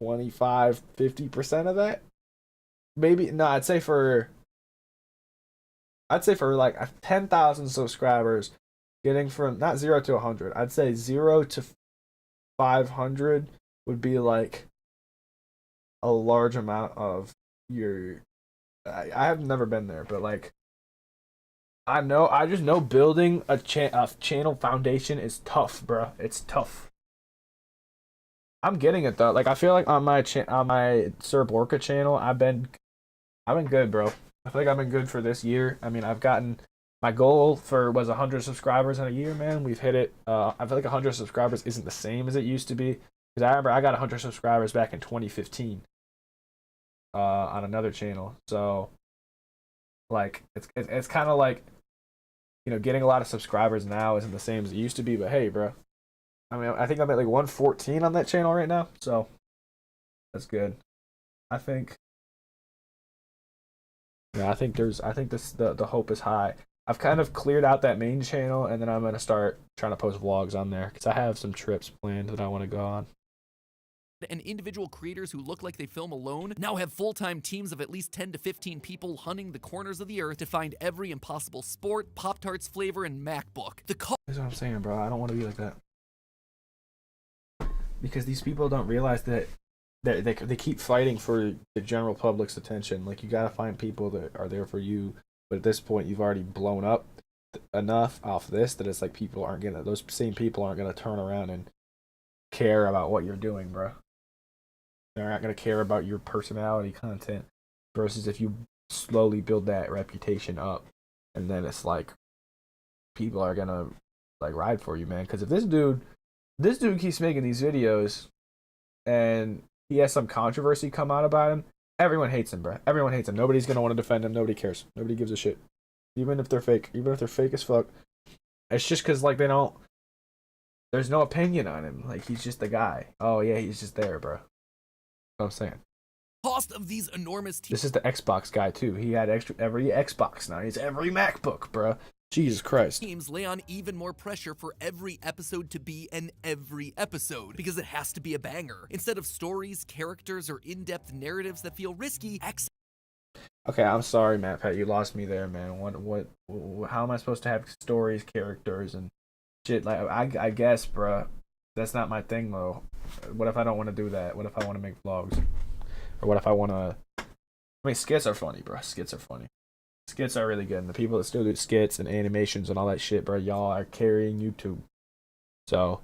25-50% of that. Maybe no, I'd say for like 10,000 subscribers, getting from not 0 to 100, I'd say 0 to 500 would be like a large amount of your. I have never been there, but like I just know building a channel foundation is tough, bro. It's tough. I'm getting it though. Like I feel like on my Sir Borka channel, I've been good, bro. I feel like I've been good for this year. I mean, I've gotten my goal was 100 subscribers in a year, man. We've hit it. I feel like 100 subscribers isn't the same as it used to be. Because I remember I got 100 subscribers back in 2015 on another channel. So, like, it's kind of like, you know, getting a lot of subscribers now isn't the same as it used to be. But hey, bro, I mean, I think I'm at like 114 on that channel right now. So, that's good. I think the hope is high. I've kind of cleared out that main channel, and then I'm gonna start trying to post vlogs on there because I have some trips planned that I want to go on. And individual creators who look like they film alone now have full-time teams of at least 10 to 15 people hunting the corners of the earth to find every impossible sport, Pop-Tarts flavor, and MacBook. That's what I'm saying, bro. I don't want to be like that. Because these people don't realize that they keep fighting for the general public's attention. Like, you gotta find people that are there for you. But at this point, you've already blown up enough off this that it's like those same people aren't gonna turn around and care about what you're doing, bro. They're not gonna care about your personality content versus if you slowly build that reputation up, and then it's like people are gonna like ride for you, man. Because if this dude keeps making these videos and he has some controversy come out about him, everyone hates him, bro. Everyone hates him. Nobody's gonna want to defend him. Nobody cares. Nobody gives a shit. Even if they're fake. Even if they're fake as fuck. It's just because like there's no opinion on him. Like, he's just the guy. Oh yeah, he's just there, bro. What I'm saying. Cost of these enormous This is the Xbox guy too. He had every Xbox now. He's every MacBook, bro. Jesus Christ. Teams lay on even more pressure for every episode to be an every episode, because it has to be a banger. Instead of stories, characters, or in-depth narratives that feel risky, Okay, I'm sorry, Matt Pat. You lost me there, man. How am I supposed to have stories, characters, and shit? Like, I guess, bro. That's not my thing, though. What if I don't want to do that? What if I want to make vlogs? Or what if I want to... I mean, skits are funny, bro. Skits are funny. Skits are really good. And the people that still do skits and animations and all that shit, bro, y'all are carrying YouTube. So,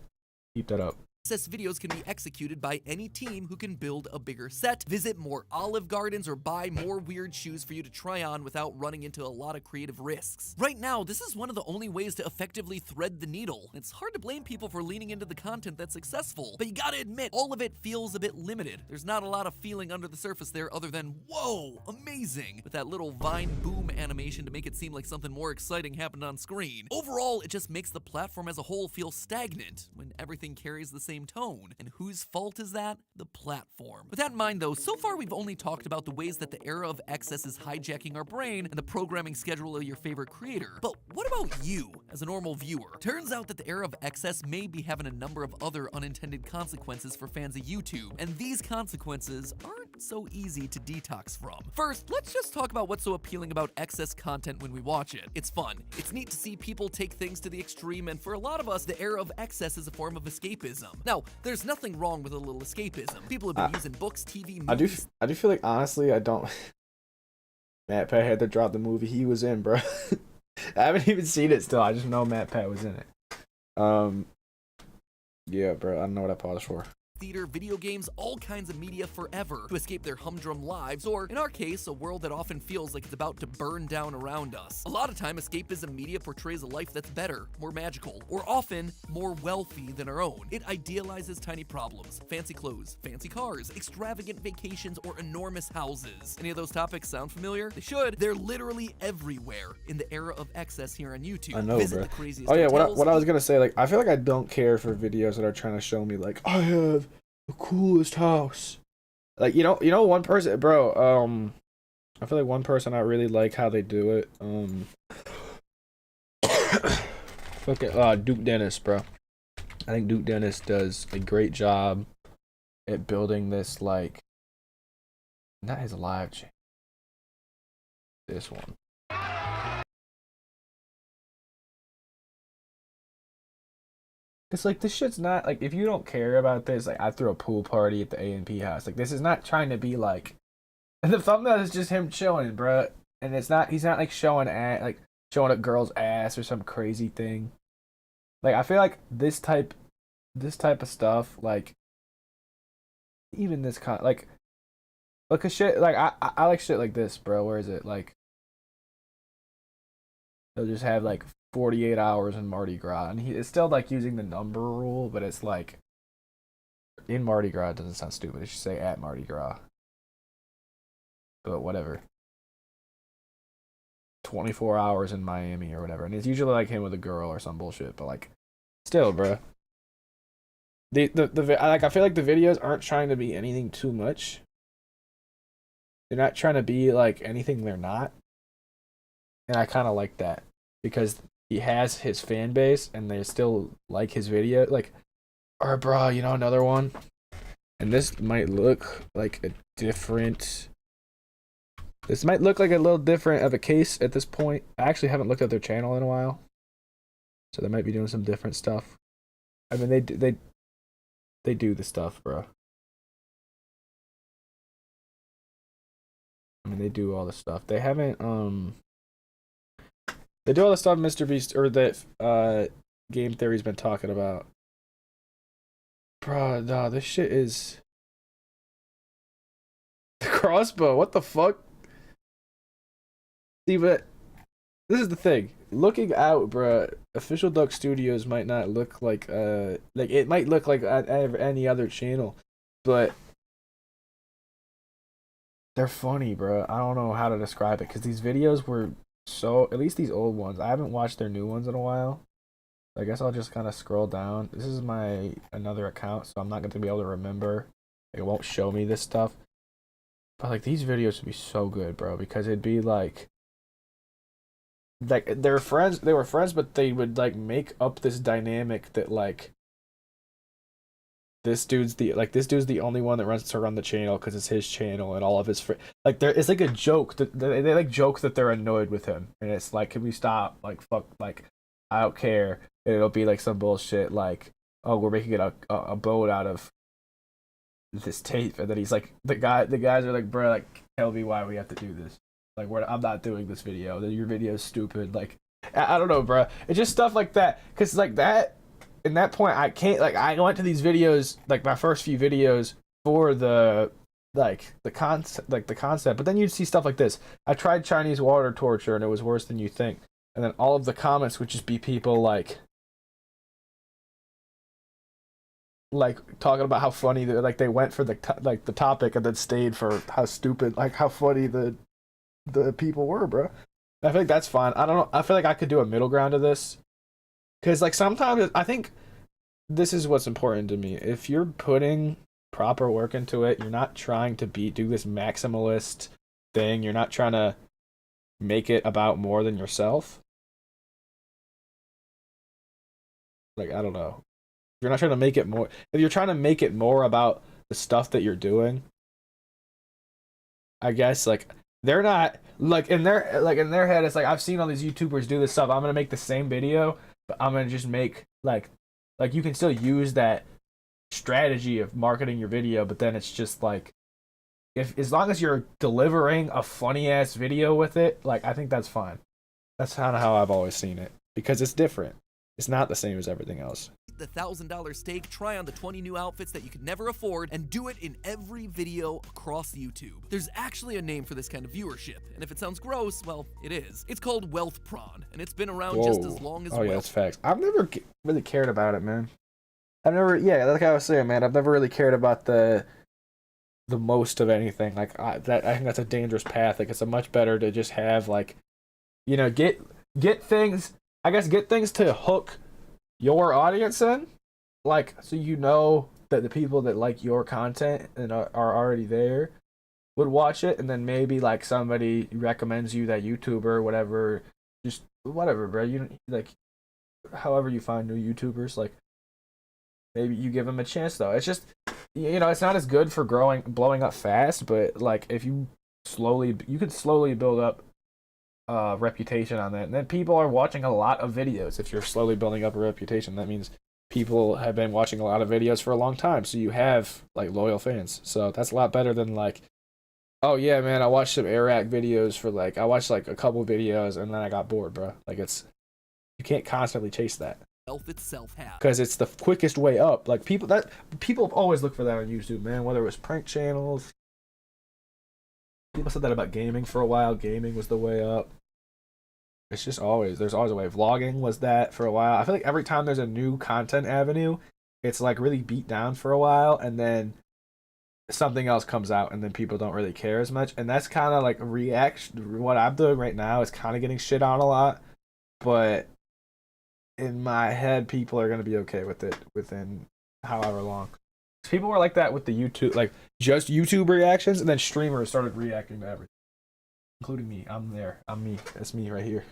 keep that up. Access videos can be executed by any team who can build a bigger set, visit more Olive Gardens, or buy more weird shoes for you to try on without running into a lot of creative risks. Right now, this is one of the only ways to effectively thread the needle. It's hard to blame people for leaning into the content that's successful, but you gotta admit, all of it feels a bit limited. There's not a lot of feeling under the surface there other than, whoa, amazing, with that little Vine boom animation to make it seem like something more exciting happened on screen. Overall, it just makes the platform as a whole feel stagnant when everything carries the same tone. And whose fault is that? The platform. With that in mind though, so far we've only talked about the ways that the era of excess is hijacking our brain and the programming schedule of your favorite creator. But what about you, as a normal viewer? Turns out that the era of excess may be having a number of other unintended consequences for fans of YouTube, and these consequences aren't so easy to detox from. First, let's just talk about what's so appealing about excess content when we watch it. It's fun. It's neat to see people take things to the extreme, and for a lot of us, the era of excess is a form of escapism. Now, there's nothing wrong with a little escapism. People have been using books, TV, movies. I do feel like, honestly, I don't. Matt Pat had to drop the movie he was in, bro. I haven't even seen it still. I just know Matt Pat was in it. Yeah, bro. I don't know what I paused for. Theater, video games, all kinds of media forever to escape their humdrum lives, or in our case, a world that often feels like it's about to burn down around us. A lot of time, escapism media portrays a life that's better, more magical, or often more wealthy than our own. It idealizes tiny problems, fancy clothes, fancy cars, extravagant vacations, or enormous houses. Any of those topics sound familiar? They should. They're literally everywhere in the era of excess here on YouTube. I know, Visit bro. the craziest Oh yeah, hotels, what I was gonna say, like, I feel like I don't care for videos that are trying to show me, like, I have the coolest house. Like, you know, one person, bro. I feel like one person I really like how they do it. Look at Duke Dennis, bro. I think Duke Dennis does a great job at building this, like, not his live channel. This one. It's like, this shit's not, like, if you don't care about this, like, I threw a pool party at the A&P house. Like, this is not trying to be, like, and the thumbnail is just him chilling, bruh. And it's not, he's not, like, showing a girl's ass or some crazy thing. Like, I feel like this type of stuff, like, even this kind, like a shit, like, I like shit like this, bro. Where is it? Like, they'll just have, like, 48 hours in Mardi Gras, and it's still, like, using the number rule, but it's like, in Mardi Gras, it doesn't sound stupid. It should say at Mardi Gras, but whatever. 24 hours in Miami or whatever, and it's usually like him with a girl or some bullshit, but, like, still, bro. I feel like the videos aren't trying to be anything too much. They're not trying to be like anything they're not, and I kind of like that because he has his fan base and they still like his video. Like, or bro, you know, another one, and this might look like a different. This might look like a little different of a case at this point. I actually haven't looked at their channel in a while, so they might be doing some different stuff. I mean, they do the stuff, bro. I mean, they do all the stuff. They haven't they do all the stuff Mr. Beast or that Game Theory's been talking about. Bro, nah, this shit is the crossbow. What the fuck? See, but this is the thing. Looking out, bro, Official Duck Studios might not look like it might look like any other channel, but they're funny, bro. I don't know how to describe it because these videos were so, at least these old ones. I haven't watched their new ones in a while. I guess I'll just kind of scroll down. This is my another account, so I'm not going to be able to remember. It won't show me this stuff. But like these videos would be so good, bro, because it'd be like they're friends. They were friends, but they would like make up this dynamic that like this dude's the only one that runs to run the channel because it's his channel, and all of his like there it's like a joke that they like joke that they're annoyed with him, and it's like, can we stop? Like, fuck, like, I don't care. And it'll be like some bullshit like, oh, we're making it a boat out of this tape, and then he's like, the guys are like, bro, like, tell me why we have to do this. Like, I'm not doing this video. Your video's stupid. Like, I don't know, bro. It's just stuff like that, because like that. In that point, I can't, like, I went to these videos, like, my first few videos for the concept, but then you'd see stuff like this. I tried Chinese water torture, and it was worse than you think. And then all of the comments would just be people, like talking about how funny, they went for the topic and then stayed for how stupid, like, how funny the people were, bro. I think that's fine. I don't know. I feel like I could do a middle ground of this. Because, like, sometimes I think this is what's important to me. If you're putting proper work into it, you're not trying to do this maximalist thing. You're not trying to make it about more than yourself. Like, I don't know. You're not trying to make it more. If you're trying to make it more about the stuff that you're doing, I guess like they're not like in their head. It's like I've seen all these YouTubers do this stuff. I'm gonna make the same video, but I'm gonna just make like you can still use that strategy of marketing your video, but then it's just like if as long as you're delivering a funny ass video with it, like I think that's fine. That's kind of how I've always seen it because it's different. It's not the same as everything else. The $1,000 steak, try on the 20 new outfits that you could never afford, and do it in every video across YouTube. There's actually a name for this kind of viewership, and if it sounds gross, well, it is. It's called wealth prawn, and it's been around just as long as yeah, that's facts. I've never really cared about it, man. Like I was saying, man, I've never really cared about the most of anything. Like I think that's a dangerous path. Like it's a much better to just have like, you know, get things. I guess get things to hook your audience in, like so you know that the people that like your content and are already there would watch it, and then maybe like somebody recommends you that YouTuber or whatever, just whatever, bro. You like, however you find new YouTubers, like maybe you give them a chance though. It's just, you know, it's not as good for blowing up fast, but like if you could slowly build up reputation on that, and then people are watching a lot of videos. If you're slowly building up a reputation, that means people have been watching a lot of videos for a long time, so you have like loyal fans. So that's a lot better than like, oh yeah, man, I watched some Iraq videos for like I watched like a couple videos and then I got bored, bro. Like it's, you can't constantly chase that itself has, because it's the quickest way up. Like people always look for that on YouTube, man. Whether it was prank channels. People said that about gaming for a while. Gaming was the way up. It's just there's always a way. Vlogging was that for a while. I feel like every time there's a new content avenue, it's like really beat down for a while, and then something else comes out, and then people don't really care as much. And that's kind of like a reaction. What I'm doing right now is kind of getting shit on a lot, but in my head, people are gonna be okay with it within however long. People were like that with the YouTube, like just YouTube reactions, and then streamers started reacting to everything, including me. I'm there. I'm me. That's me right here.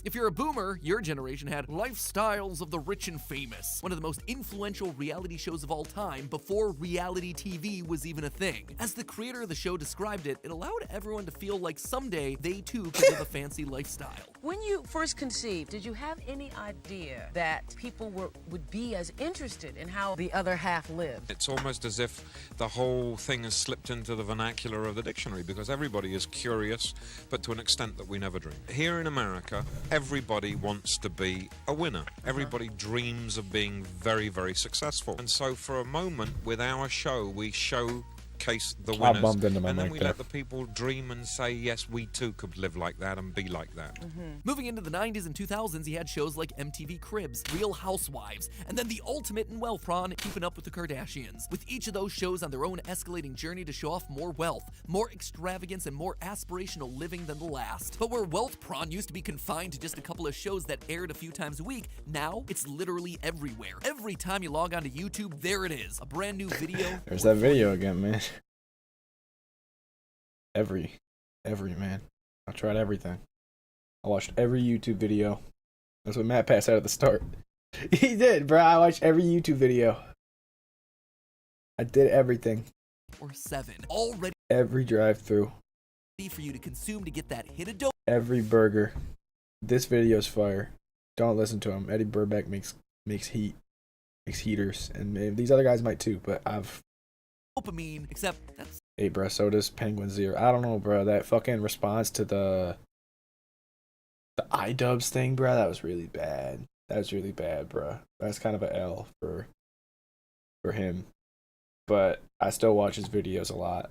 If you're a boomer, your generation had Lifestyles of the Rich and Famous, one of the most influential reality shows of all time before reality TV was even a thing. As the creator of the show described it, it allowed everyone to feel like someday they too could live a fancy lifestyle. When you first conceived, did you have any idea that people would be as interested in how the other half lived? It's almost as if the whole thing has slipped into the vernacular of the dictionary because everybody is curious, but to an extent that we never dreamed. Here in America, everybody wants to be a winner. Everybody dreams of being very, very successful. And so for a moment with our show, we showcase the winners, and then we let the people dream and say, yes, we too could live like that and be like that. Moving into the 90s and 2000s, he had shows like MTV Cribs, Real Housewives, and then the ultimate in wealth prawn, Keeping Up with the Kardashians. With each of those shows on their own escalating journey to show off more wealth, more extravagance, and more aspirational living than the last. But where wealth prawn used to be confined to just a couple of shows that aired a few times a week, now it's literally everywhere. Every time you log onto YouTube, there it is, a brand new video. There's that video again, man. Every man. I tried everything. I watched every YouTube video. That's what Matt Pat said at the start. He did, bro. I watched every YouTube video. I did everything. Or 7. Already every drive-through. For you to consume to get that hit of dope. Every burger. This video's fire. Don't listen to him. Eddie Burback makes heaters, and these other guys might too, but I've dopamine, except that's hey, bro, so does Penguin Zero. I don't know, bro. That fucking response to the iDubbbz thing, bro, that was really bad. That was really bad, bro. That's kind of an L for him. But I still watch his videos a lot.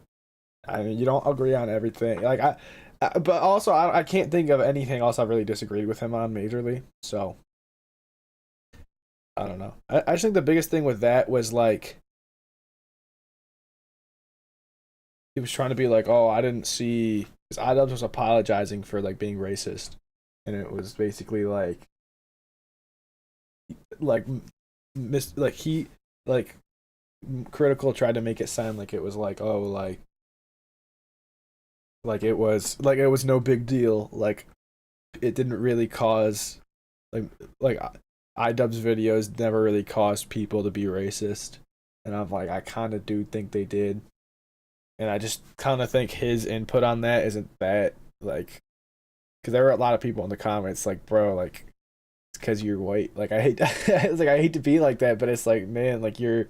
I mean, you don't agree on everything. Like but also I can't think of anything else I've really disagreed with him on majorly. So I don't know. I just think the biggest thing with that was like he was trying to be like, oh, I didn't see, because iDubbbz was apologizing for like being racist, and it was basically like Critical tried to make it sound like it was like, oh, like it was no big deal, like it didn't really cause like iDubbbz videos never really caused people to be racist, and I'm like, I kind of do think they did. And I just kind of think his input on that isn't that, like, because there were a lot of people in the comments like, bro, like, it's because you're white. Like, I hate, it's like, I hate to be like that, but it's like, man, like, you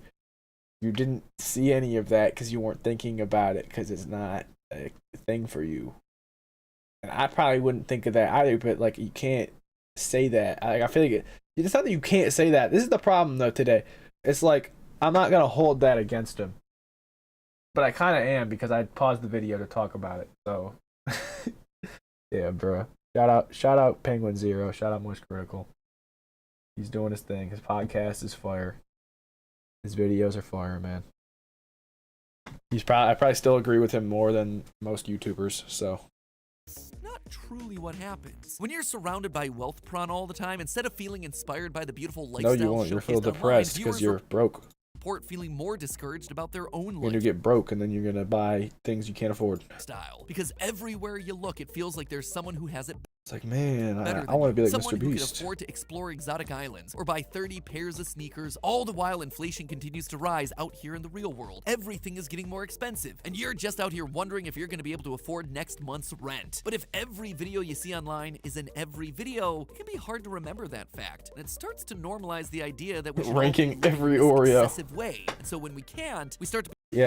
didn't see any of that because you weren't thinking about it, because it's not a thing for you. And I probably wouldn't think of that either, but like, you can't say that. I feel like it's not that you can't say that. This is the problem though today. It's like, I'm not gonna hold that against him, but I kind of am, because I paused the video to talk about it. So yeah, bro. Shout out Penguin Zero. Shout out Moist Critical. He's doing his thing. His podcast is fire. His videos are fire, man. I probably still agree with him more than most YouTubers. So. Not truly what happens. When you're surrounded by wealth prawn all the time, instead of feeling inspired by the beautiful lifestyle, No, you won't. You'll feel depressed because you're broke. Report feeling more discouraged about their own life. When you get broke, and then you're gonna buy things you can't afford. Style. Because everywhere you look, it feels like there's someone who has it. It's like, man, I want to be like someone Mr. who Beast. can afford to explore exotic islands or buy 30 pairs of sneakers, all the while inflation continues to rise out here in the real world. Everything is getting more expensive, and you're just out here wondering if you're going to be able to afford next month's rent. But if every video you see online is in every video, it can be hard to remember that fact, and it starts to normalize the idea that we should ranking all every in this Oreo excessive way. And so when we can't, we start to yeah,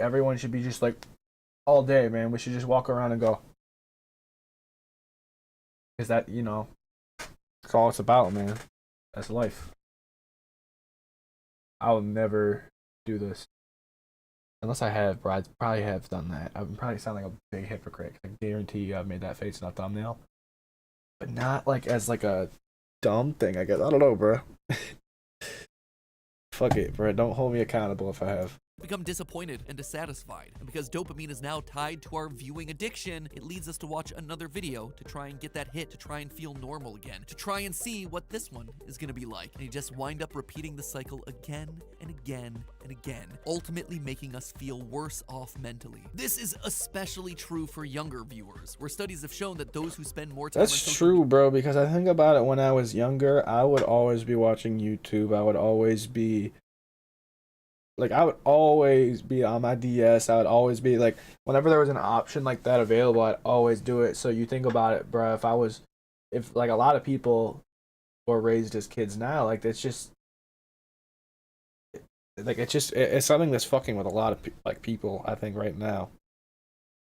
everyone should be just like, all day, man. We should just walk around and go. Because that, that's all it's about, man. That's life. I'll never do this. Unless I have, bro. I probably have done that. I would probably sound like a big hypocrite. I guarantee you I've made that face in a thumbnail. But not like as like a dumb thing, I guess. I don't know, bro. Fuck it, bro. Don't hold me accountable if I have. become disappointed and dissatisfied. And because dopamine is now tied to our viewing addiction, it leads us to watch another video to try and get that hit, to try and feel normal again, to try and see what this one is gonna be like. And you just wind up repeating the cycle again and again and again, ultimately making us feel worse off mentally. This is especially true for younger viewers, where studies have shown that those who spend more time That's true, bro, because I think about it, when I was younger, I would always be watching YouTube. I would always be on my DS. I would always be like, whenever there was an option like that available, I'd always do it. So you think about it, bro, if like a lot of people were raised as kids now, like it's something that's fucking with a lot of people, I think, right now.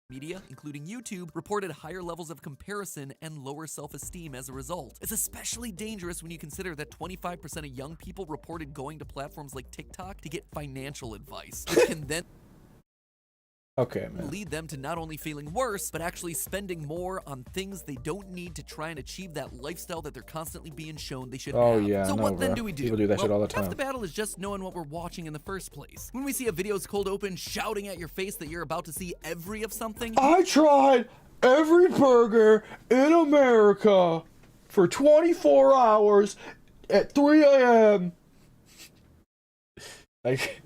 Media, including YouTube, reported higher levels of comparison and lower self-esteem as a result. It's especially dangerous when you consider that 25% of young people reported going to platforms like TikTok to get financial advice, which can then lead them to not only feeling worse, but actually spending more on things they don't need to try and achieve that lifestyle that they're constantly being shown they should have. Oh yeah, so what then do we do? People do that shit all the time. Half the battle is just knowing what we're watching in the first place. When we see a video's cold open shouting at your face that you're about to see every of something, I tried every burger in America for 24 hours at 3 a.m. Like,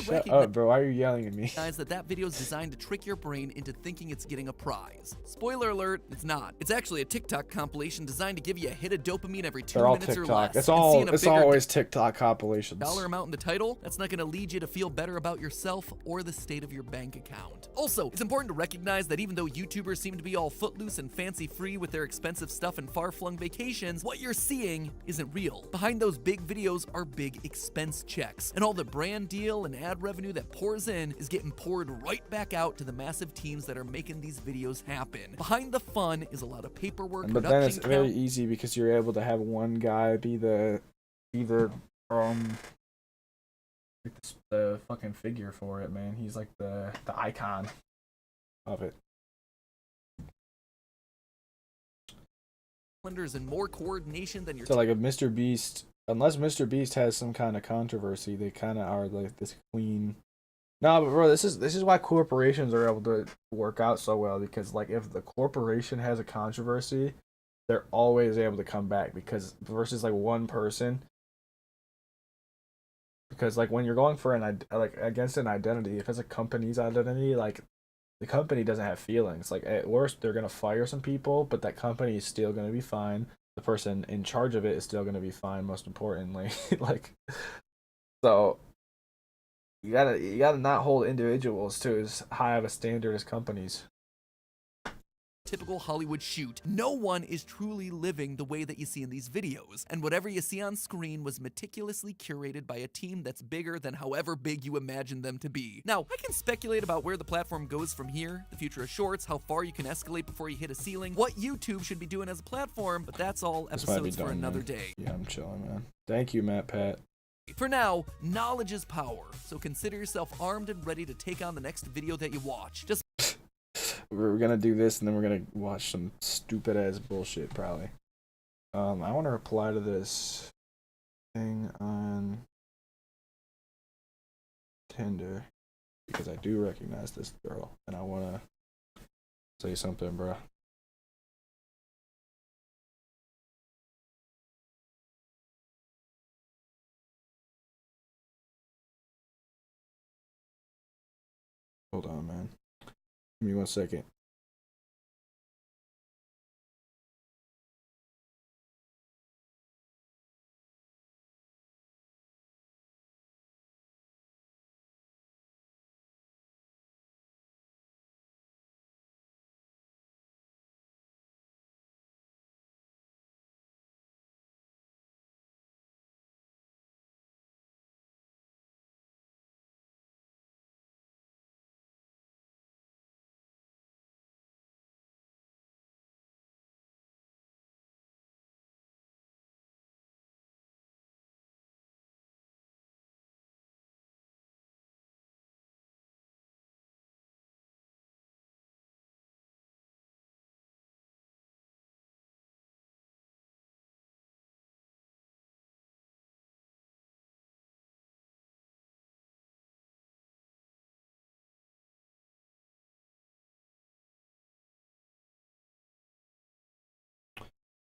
shut up, bro. Why are you yelling at me? That video is designed to trick your brain into thinking it's getting a prize. Spoiler alert, it's not. It's actually a TikTok compilation designed to give you a hit of dopamine every 2 minutes or less. It's always TikTok compilations. Dollar amount in the title, that's not going to lead you to feel better about yourself or the state of your bank account. Also, it's important to recognize that even though YouTubers seem to be all footloose and fancy-free with their expensive stuff and far-flung vacations, what you're seeing isn't real. Behind those big videos are big expense checks, and all the brand deal and ad revenue that pours in is getting poured right back out to the massive teams that are making these videos happen. Behind the fun is a lot of paperwork, but then it's very easy because you're able to have one guy be the fucking figure for it, man. He's like the icon of it. And more coordination than your like if Mr. Beast, unless Mr. Beast has some kind of controversy, they kind of are like this queen. No, but bro, this is why corporations are able to work out so well, because like if the corporation has a controversy, they're always able to come back, because versus like one person. Because like when you're going for against an identity, if it's a company's identity, like the company doesn't have feelings. Like at worst, they're gonna fire some people, but that company is still gonna be fine. The person in charge of it is still gonna be fine. Most importantly, like, so You gotta not hold individuals to as high of a standard as companies. Typical Hollywood shoot. No one is truly living the way that you see in these videos, and whatever you see on screen was meticulously curated by a team that's bigger than however big you imagine them to be. Now, I can speculate about where the platform goes from here, the future of shorts, how far you can escalate before you hit a ceiling, what YouTube should be doing as a platform, but that's all episodes for another day. Yeah, I'm chilling, man. Thank you, MatPat. For now, knowledge is power, so consider yourself armed and ready to take on the next video that you watch. Just We're gonna do this and then we're gonna watch some stupid ass bullshit probably. I want to reply to this thing on Tinder because I do recognize this girl and I want to say something, bro. Hold on, man. Give me 1 second.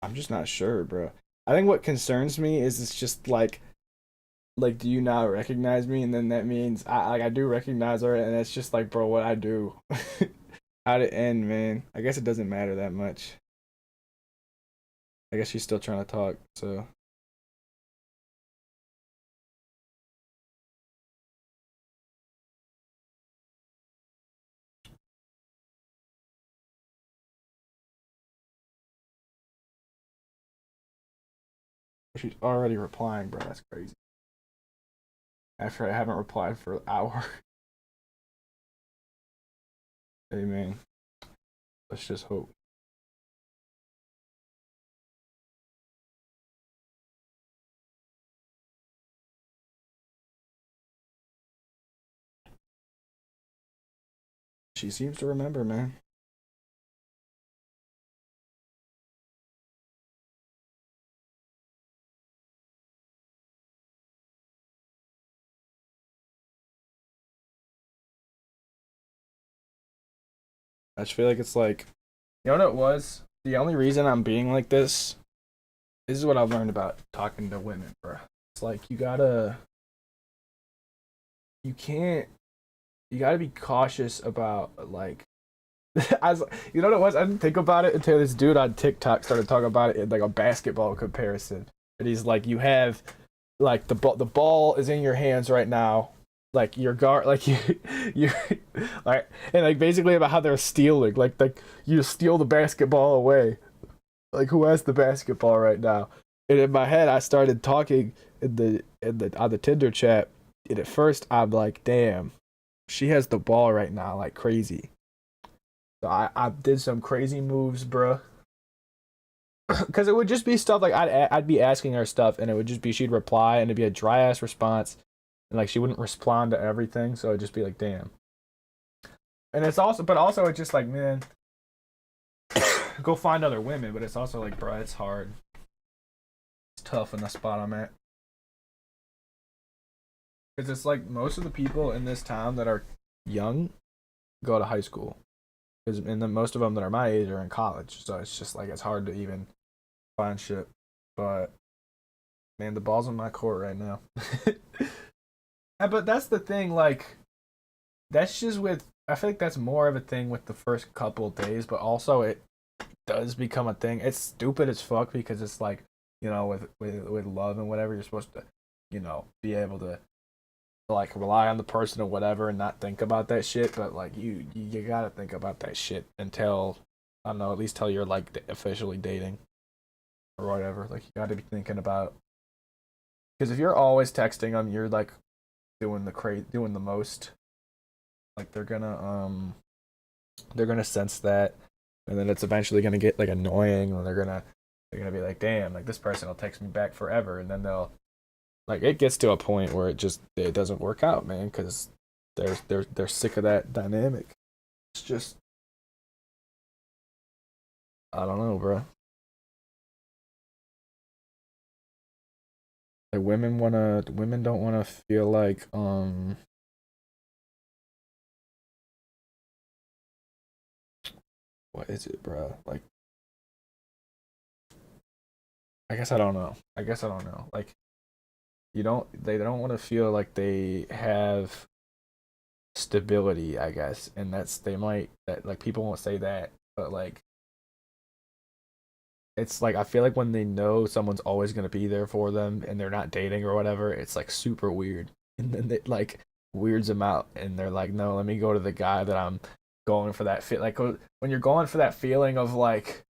I'm just not sure, bro. I think what concerns me is it's just like do you not recognize me? And then that means I do recognize her, and it's just like, bro, what I do? How'd it end, man? I guess it doesn't matter that much. I guess she's still trying to talk, so. She's already replying, bro. That's crazy. After I haven't replied for an hour. Hey, man. Let's just hope. She seems to remember, man. I just feel like it's like, you know what it was? The only reason I'm being like this is what I've learned about talking to women, bro. It's like you gotta be cautious about like as you know what it was? I didn't think about it until this dude on TikTok started talking about it in like a basketball comparison. And he's like, you have like the ball is in your hands right now. Like your guard, like you like, and like basically about how they're stealing, like you steal the basketball away, like who has the basketball right now? And in my head, I started talking on the Tinder chat, and at first I'm like, damn, she has the ball right now, like crazy. So I did some crazy moves, bruh. Because it would just be stuff like I'd be asking her stuff, and it would just be she'd reply, and it'd be a dry ass response. And like she wouldn't respond to everything, so it'd just be like, damn. And it's also it's just like, man, go find other women. But it's also like, bro, it's hard. It's tough in the spot I'm at. Because it's like most of the people in this town that are young go to high school. And then most of them that are my age are in college. So it's just like, it's hard to even find shit. But man, the ball's in my court right now. But that's the thing, like, that's just I feel like that's more of a thing with the first couple of days, but also it does become a thing. It's stupid as fuck because it's like, you know, with love and whatever, you're supposed to, you know, be able to like rely on the person or whatever and not think about that shit, but like you gotta think about that shit until, I don't know, at least till you're like officially dating or whatever. Like you gotta be thinking about, because if you're always texting them, you're like doing the most. Like they're gonna sense that, and then it's eventually gonna get like annoying, and they're gonna be like, damn, like this person will text me back forever, and then they'll, like, it gets to a point where it doesn't work out, man, because they're sick of that dynamic. It's just, I don't know, bro. Like women don't wanna feel like what is it, bro? Like, I guess I don't know. Like, they don't want to feel like they have stability, I guess. And like people won't say that, but like, it's like, I feel like when they know someone's always going to be there for them and they're not dating or whatever, it's like super weird. And then it like weirds them out and they're like, no, let me go to the guy that I'm going for that fit. Like when you're going for that feeling of like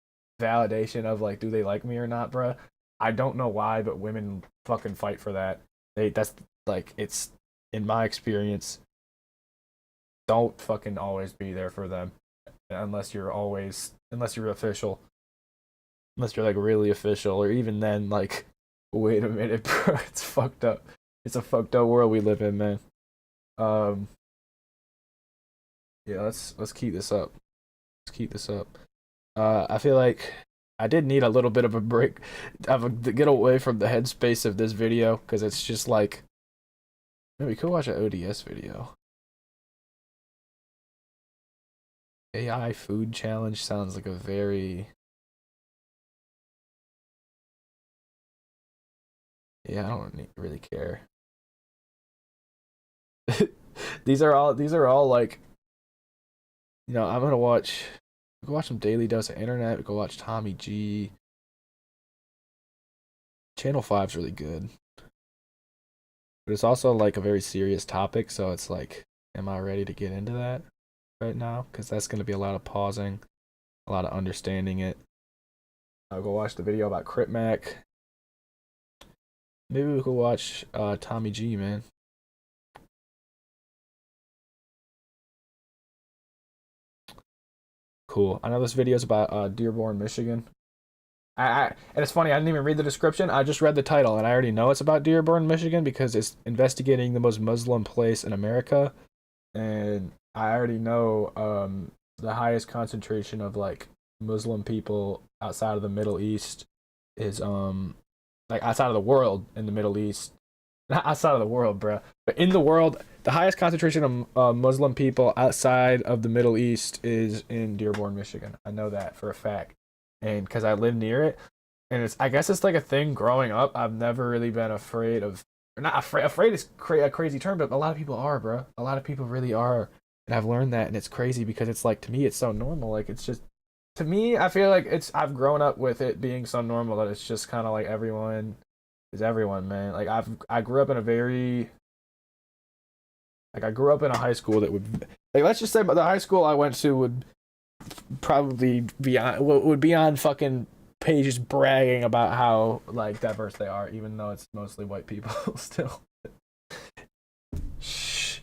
validation of like, do they like me or not, bruh? I don't know why, but women fucking fight for that. That's like, it's, in my experience, don't fucking always be there for them unless you're official. Unless you're like really official, or even then, like, wait a minute, bro, it's fucked up. It's a fucked up world we live in, man. Yeah, let's keep this up. I feel like I did need a little bit of a break, to get away from the headspace of this video, because it's just like, man, we could watch an ODS video. AI food challenge sounds like a very... Yeah, I don't really care. These are all like, you know, I'm gonna watch. We go watch some Daily Dose of Internet. We go watch Tommy G. Channel 5's really good, but it's also like a very serious topic. So it's like, am I ready to get into that right now? Because that's gonna be a lot of pausing, a lot of understanding it. I'll go watch the video about Crip Mac. Maybe we could watch Tommy G, man. Cool. I know this video is about Dearborn, Michigan. And it's funny, I didn't even read the description. I just read the title, and I already know it's about Dearborn, Michigan, because it's investigating the most Muslim place in America. And I already know the highest concentration of like Muslim people outside of the Middle East is like outside of the world in the Middle East. Not outside of the world, bro, but in the world, the highest concentration of Muslim people outside of the Middle East is in Dearborn, Michigan. I know that for a fact, and because I live near it, and I guess it's like a thing growing up. I've never really been afraid of, or not afraid. Afraid is a crazy term, but a lot of people are, bro. A lot of people really are, and I've learned that, and it's crazy because it's like, to me, it's so normal. Like, it's just, to me, I feel like I've grown up with it being so normal that it's just kind of like everyone is everyone, man. Like I grew up in a high school that would, like, let's just say the high school I went to would probably be on fucking pages bragging about how like diverse they are, even though it's mostly white people still. Shh.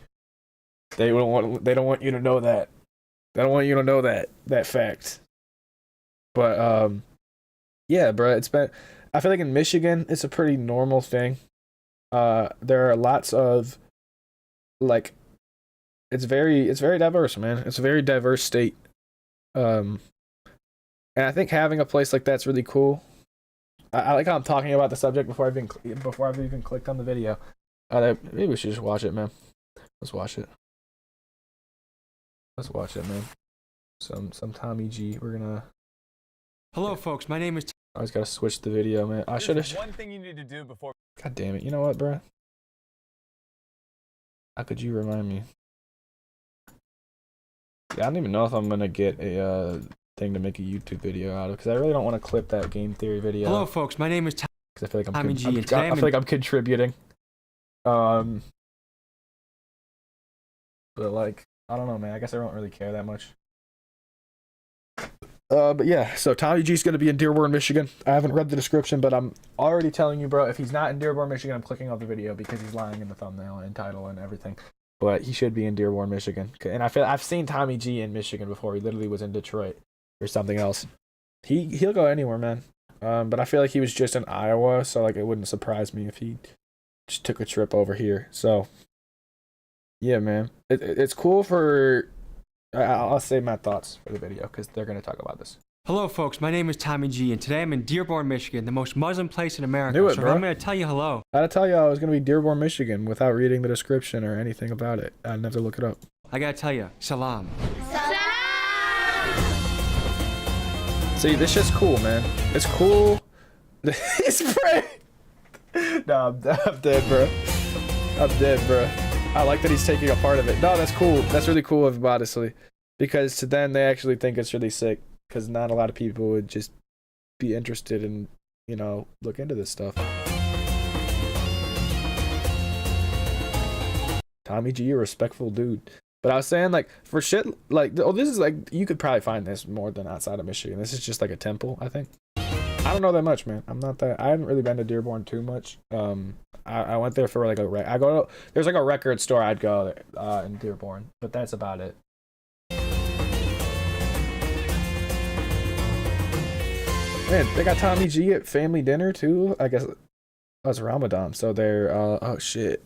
They don't want you to know that. They don't want you to know that fact. But yeah, bro, I feel like in Michigan it's a pretty normal thing. There are lots of, like, it's very diverse, man. It's a very diverse state. And I think having a place like that's really cool. I like how I'm talking about the subject before I've even clicked on the video. Maybe we should just watch it, man. Let's watch it, man. Some Tommy G. We're gonna. Hello, folks. My name is. I always gotta switch the video, man. I should have. One thing you need to do before. God damn it! You know what, bro? How could you remind me? Yeah, I don't even know if I'm gonna get a thing to make a YouTube video out of, because I really don't want to clip that game theory video. Hello, folks. My name is because I feel like Tommy G. I feel like I'm contributing. But like, I don't know, man. I guess I don't really care that much. But yeah, so Tommy G's gonna be in Dearborn, Michigan. I haven't read the description, but I'm already telling you, bro, if he's not in Dearborn, Michigan, I'm clicking off the video because he's lying in the thumbnail and title and everything. But he should be in Dearborn, Michigan. And I've seen Tommy G in Michigan before. He literally was in Detroit or something else. He'll go anywhere, man. But I feel like he was just in Iowa, so like it wouldn't surprise me if he just took a trip over here. So yeah, man, it's cool for. I'll save my thoughts for the video because they're going to talk about this. Hello, folks. My name is Tommy G, and today I'm in Dearborn, Michigan, the most Muslim place in America. Knew it, so bro. I'm going to tell you hello. I had to tell you I was going to be Dearborn, Michigan without reading the description or anything about it. I'd have to look it up. I got to tell you, salam. See, this shit's cool, man. It's cool. It's great. No, I'm dead, bro. I'm dead, bro. I like that he's taking a part of it. No, that's cool. That's really cool of him, honestly. Because to them, they actually think it's really sick. Because not a lot of people would just be interested in, you know, look into this stuff. Tommy G, a respectful dude. But I was saying, like, for shit, like, oh, this is, like, you could probably find this more than outside of Michigan. This is just, like, a temple, I think. I don't know that much, man. I haven't really been to Dearborn too much. I went there for, like, there's, like, a record store I'd go there, in Dearborn. But that's about it. Man, they got Tommy G at family dinner, too. I guess that's Ramadan. So they're, oh, shit.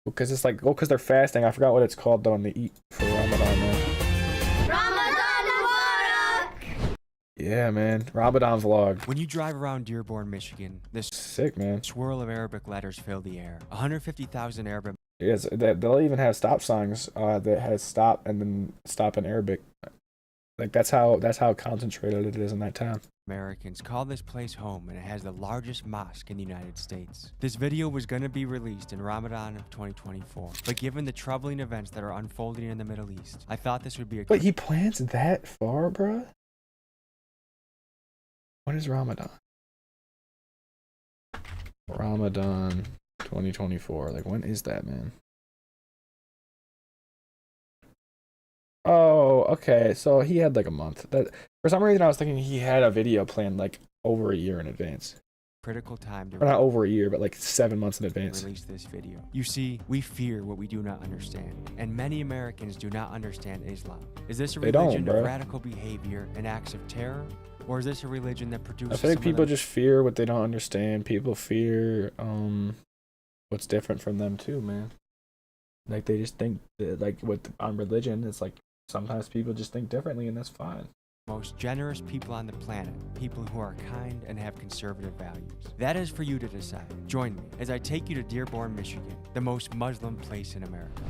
Because it's like, because they're fasting. I forgot what it's called though, and they eat for Ramadan, man. Ramadan Mubarak! Yeah, man. Ramadan vlog. When you drive around Dearborn, Michigan, this sick, man. Swirl of Arabic letters fill the air. 150,000 Arabic. Yes, they'll even have stop signs that has stop and then stop in Arabic. Like that's how concentrated it is in that town. Americans call this place home, and it has the largest mosque in the United States. This video was going to be released in Ramadan of 2024, but given the troubling events that are unfolding in the Middle East, I thought this would be a... Wait, he plans that far, bro? When is Ramadan? Ramadan 2024. Like, when is that, man? Oh, okay. So he had like a month. That for some reason I was thinking he had a video planned like over a year in advance. Critical time to or not over a year, but like 7 months in advance. Release this video. You see, we fear what we do not understand, and many Americans do not understand Islam. Is this a religion of radical behavior and acts of terror, or is this a religion that produces? I feel like people just fear what they don't understand. People fear what's different from them too, man. Like they just think that, like on religion, it's like sometimes people just think differently, and that's fine. Most generous people on the planet, people who are kind and have conservative values. That is for you to decide. Join me as I take you to Dearborn, Michigan, the most Muslim place in America.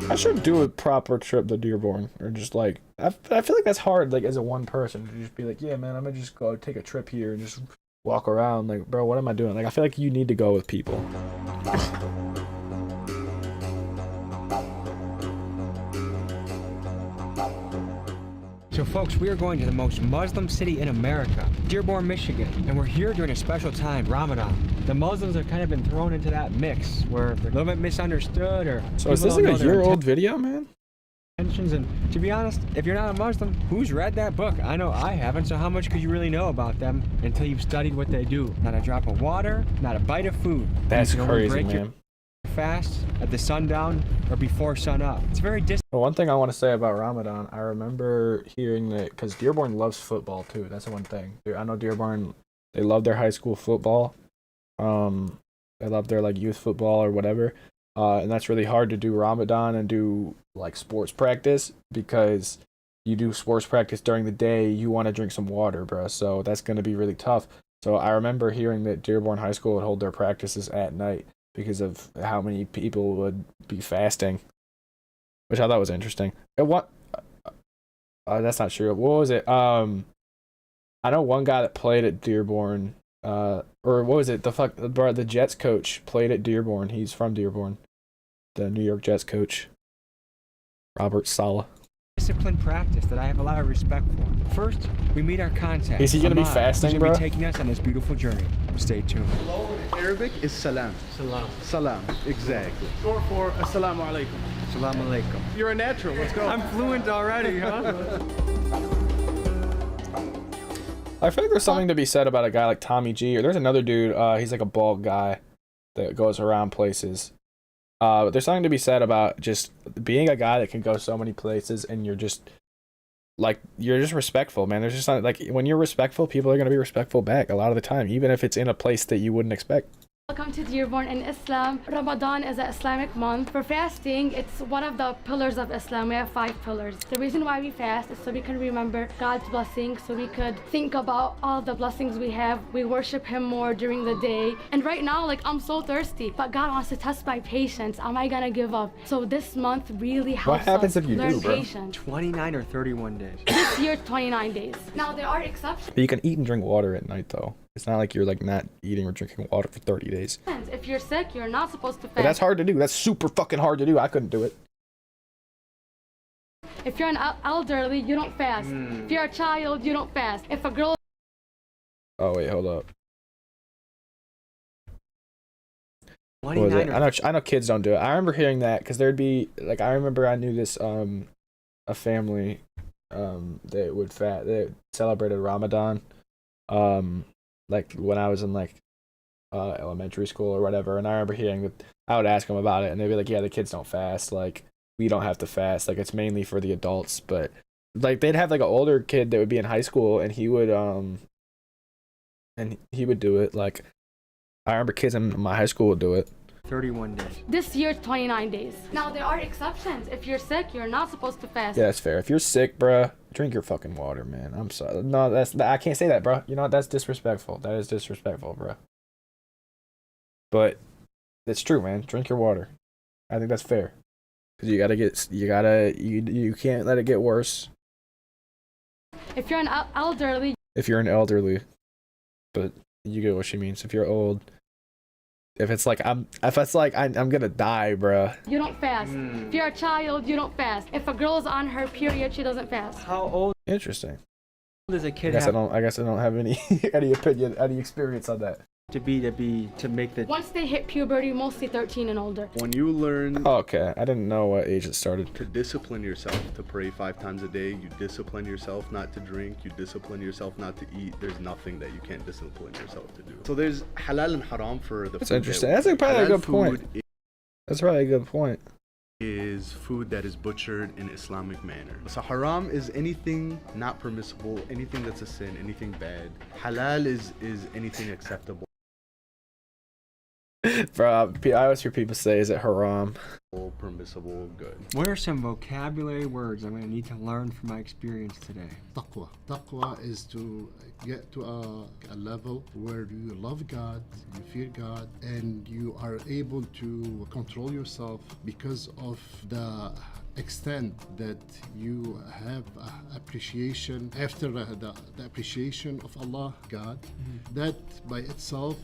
I should do a proper trip to Dearborn, or just like I feel like that's hard, like as a one person to just be like, yeah, man, I'm gonna just go take a trip here and just walk around. Like, bro, what am I doing? Like, I feel like you need to go with people. So folks, we are going to the most Muslim city in America, Dearborn, Michigan, and we're here during a special time, Ramadan. The Muslims have kind of been thrown into that mix where they're a little bit misunderstood, or so is this like a year-old video, man? And to be honest, if you're not a Muslim, who's read that book? I know I haven't, so how much could you really know about them until you've studied what they do? Not a drop of water, not a bite of food. That's crazy, man. Fast at the sundown or before sun up. It's very distant. Well, one thing I want to say about Ramadan, I remember hearing that because Dearborn loves football too. That's the one thing. I know Dearborn, they love their high school football. They love their like youth football or whatever. And that's really hard to do Ramadan and do like sports practice, because you do sports practice during the day, you want to drink some water, bro. So that's going to be really tough. So I remember hearing that Dearborn High School would hold their practices at night because of how many people would be fasting, which I thought was interesting. And what? That's not true. What was it? I know one guy that played at Dearborn. Or what was it? The Jets coach played at Dearborn. He's from Dearborn. The New York Jets coach, Robert Saleh. Disciplined practice that I have a lot of respect for. First, we meet our contact. Is he gonna be fasting, who's bro? Be taking us on this beautiful journey. Stay tuned. Arabic is salam. Salam. Salam, exactly. Short for assalamu alaikum. Assalamu alaikum. You're a natural, let's go. I'm fluent already, huh? I feel like there's something to be said about a guy like Tommy G, or there's another dude, he's like a bald guy that goes around places. But there's something to be said about just being a guy that can go so many places and you're just respectful, man. There's just something, like, when you're respectful, people are going to be respectful back a lot of the time, even if it's in a place that you wouldn't expect. Welcome to Dearborn in Islam. Ramadan is an Islamic month. For fasting, it's one of the pillars of Islam. We have 5 pillars. The reason why we fast is so we can remember God's blessings, so we could think about all the blessings we have. We worship Him more during the day. And right now, like, I'm so thirsty, but God wants to test my patience. Am I gonna give up? So this month really helps What happens us if you learn do, bro? patience. 29 or 31 days? This year, 29 days. Now, there are exceptions. But you can eat and drink water at night, though. It's not like you're like not eating or drinking water for 30 days. If you're sick, you're not supposed to fast. But that's hard to do. That's super fucking hard to do. I couldn't do it. If you're an elderly, you don't fast. If you're a child, you don't fast. If a girl... Oh, wait, hold up. What 29 was it? I know kids don't do it. I remember hearing that because there'd be, like, I remember I knew this, a family, that celebrated Ramadan, like when I was in like elementary school or whatever, and I remember hearing that. I would ask them about it and they'd be like, yeah, the kids don't fast, like we don't have to fast, like it's mainly for the adults. But like they'd have like an older kid that would be in high school and he would do it. Like I remember kids in my high school would do it. 31 days. This year, 29 days. Now, there are exceptions. If you're sick, you're not supposed to fast. Yeah, that's fair. If you're sick, bruh, drink your fucking water, man. I'm sorry. No, I can't say that, bruh. You know what? That's disrespectful. That is disrespectful, bruh. But it's true, man. Drink your water. I think that's fair. Because you can't let it get worse. If you're an elderly. If you're an elderly. But you get what she means. If you're old. If it's like I'm gonna die, bruh. You don't fast. If you're a child, you don't fast. If a girl is on her period, she doesn't fast. How old? Interesting. Does a kid I guess I don't have any opinion, any experience on that. To make the... Once they hit puberty, mostly 13 and older. When you learn... Oh, okay, I didn't know what age it started. To discipline yourself to pray 5 times a day, you discipline yourself not to drink, you discipline yourself not to eat. There's nothing that you can't discipline yourself to do. So there's halal and haram for the food. That's interesting. That's probably a good point. That's probably a good point. Is food that is butchered in Islamic manner. So haram is anything not permissible, anything that's a sin, anything bad. Halal is anything acceptable. Bro, I always hear people say, is it haram? Permissible, good. What are some vocabulary words I'm going to need to learn from my experience today? Taqwa. Taqwa is to get to a level where you love God, you fear God, and you are able to control yourself because of the extent that you have appreciation after the appreciation of Allah, God. That by itself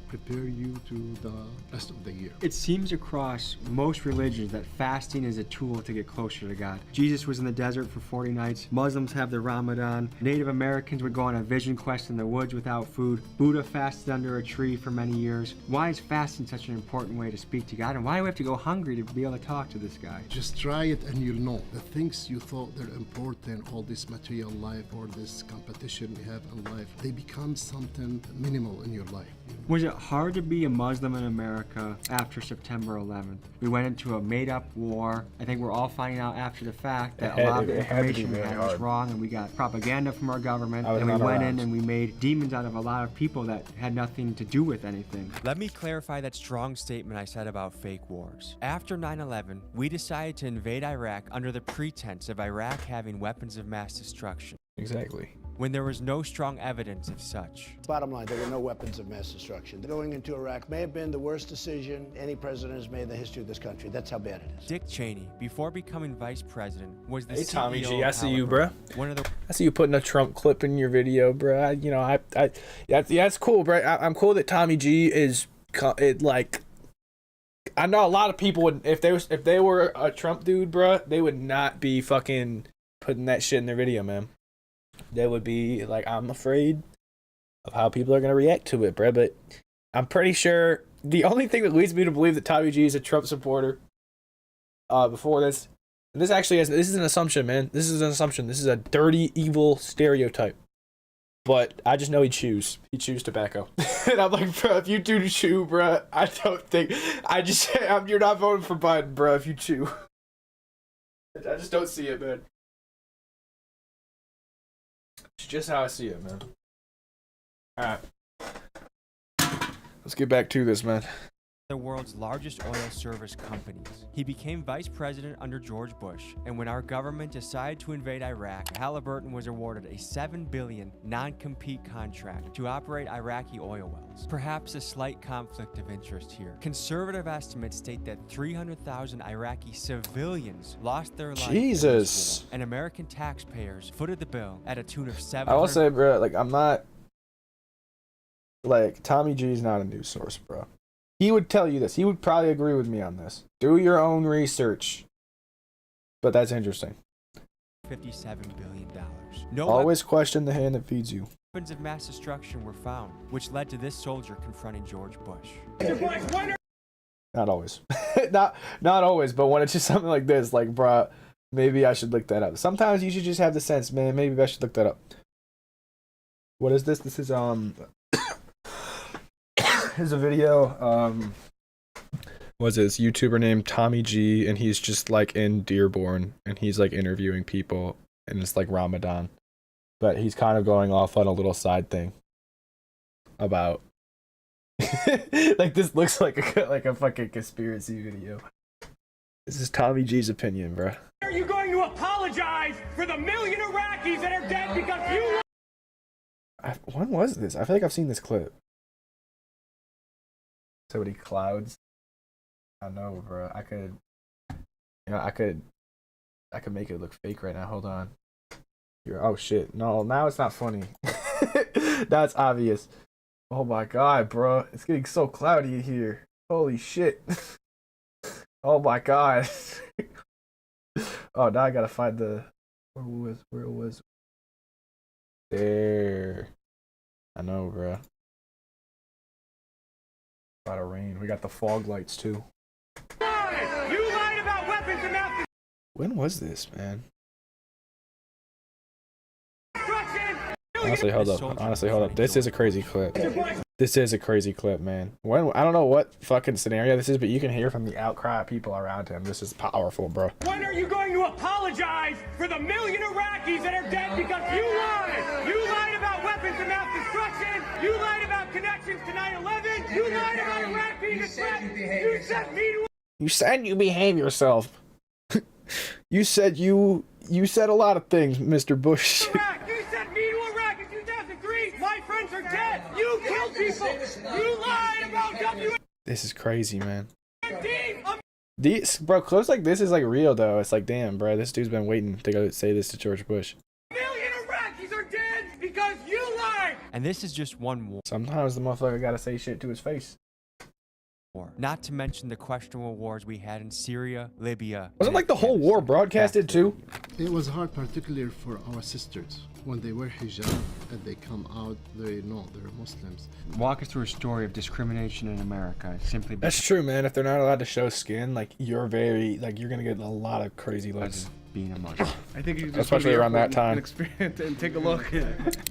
prepare you to the rest of the year. It seems across most religions that fasting is a tool to get closer to God. Jesus was in the desert for 40 nights. Muslims have the Ramadan. Native Americans would go on a vision quest in the woods without food. Buddha fasted under a tree for many years. Why is fasting such an important way to speak to God? And why do we have to go hungry to be able to talk to this guy? Just try it and you'll know. The things you thought they're important, all this material life or this competition we have in life, they become something minimal in your life. Was it hard to be a Muslim in America after September 11th? We went into a made-up war. I think we're all finding out after the fact that a lot of the information we had was wrong, and we got propaganda from our government, and we went in and we made demons out of a lot of people that had nothing to do with anything. Let me clarify that strong statement I said about fake wars. After 9/11, we decided to invade Iraq under the pretense of Iraq having weapons of mass destruction. Exactly. When there was no strong evidence of such. Bottom line, there were no weapons of mass destruction. Going into Iraq may have been the worst decision any president has made in the history of this country. That's how bad it is. Dick Cheney, before becoming vice president, was the Hey, CEO Tommy G, I see you, Halliburton. bro. I see you putting a Trump clip in your video, bro. Yeah, it's cool, bro. I'm cool that Tommy G is like. I know a lot of people would, if they were a Trump dude, bro, they would not be fucking putting that shit in their video, man. They would be like, I'm afraid of how people are gonna react to it, bro. But I'm pretty sure the only thing that leads me to believe that Tommy G is a Trump supporter before this, and this actually this is an assumption, man. This is an assumption. This is a dirty, evil stereotype. But I just know he chews tobacco. And I'm like, bro, if you do chew, bro, I don't think, you're not voting for Biden, bro, if you chew. I just don't see it, man. It's just how I see it, man. Alright. Let's get back to this, man. The world's largest oil service companies. He became vice president under George Bush, and when our government decided to invade Iraq, Halliburton was awarded a $7 billion non-compete contract to operate Iraqi oil wells. Perhaps a slight conflict of interest here. Conservative estimates state that 300,000 Iraqi civilians lost their lives in this war, and American taxpayers footed the bill at a tune of $700. I will say, bro, like, I'm not, like, Tommy G's not a news source, bro. He would tell you this. He would probably agree with me on this. Do your own research. But that's interesting. $57 billion. Always question the hand that feeds you. Weapons of mass destruction were found, which led to this soldier confronting George Bush. Not always. not always, but when it's just something like this, like, bruh, maybe I should look that up. Sometimes you should just have the sense, man, maybe I should look that up. What is this? This is, here's a video, was this YouTuber named Tommy G, and he's just like in Dearborn, and he's like interviewing people, and it's like Ramadan, but he's kind of going off on a little side thing about like, this looks like a fucking conspiracy video. This is Tommy G's opinion, bro. Are you going to apologize for the million Iraqis that are dead because you? When was this? I feel like I've seen this clip. So many clouds. I know, bro. I could make it look fake right now. Hold on. Here. Oh shit. No, now it's not funny. That's obvious. Oh my god, bro. It's getting so cloudy here. Holy shit. Oh my god. Oh, now I gotta find the where it was. There. I know, bro. A lot of rain. We got the fog lights too. You lied about weapons of mass. When was this, man? Honestly, hold up. This is a crazy clip. This is a crazy clip, man. I don't know what fucking scenario this is, but you can hear from the outcry of people around him. This is powerful, bro. When are you going to apologize for the million Iraqis that are dead because you lied? You lied about weapons of mass destruction. You lied about connections to 9/11. You lied about Iraq being a threat. You said you behave yourself. You said a lot of things, Mr. Bush. Iraq. You said me to Iraq in 2003. My friends are dead. You killed people. You lied about This is crazy, man. These, bro, clips like this is like real though. It's like, damn, bro, this dude's been waiting to go say this to George Bush. Million Iraqis are dead because you lied. And this is just one war. Sometimes the motherfucker gotta say shit to his face. Not to mention the questionable wars we had in Syria, Libya. Wasn't like the whole war broadcasted too? It was hard, particularly for our sisters. When they wear hijab and they come out, they know they're Muslims. Walk us through a story of discrimination in America. Simply that's true, man. If they're not allowed to show skin, like you're gonna get a lot of crazy looks. Being a Muslim. I think you just especially around that time. And take a look.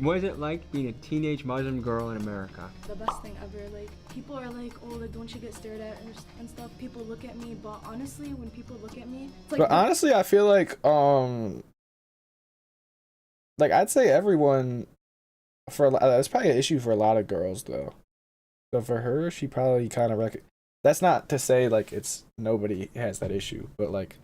What is it like being a teenage Muslim girl in America? The best thing ever. Like, people are like, oh, like, don't you get stared at and stuff. People look at me, but honestly, when people look at me, it's like. But honestly, I feel like I'd say everyone that's probably an issue for a lot of girls though. So for her, she probably kind of that's not to say like it's nobody has that issue, but like.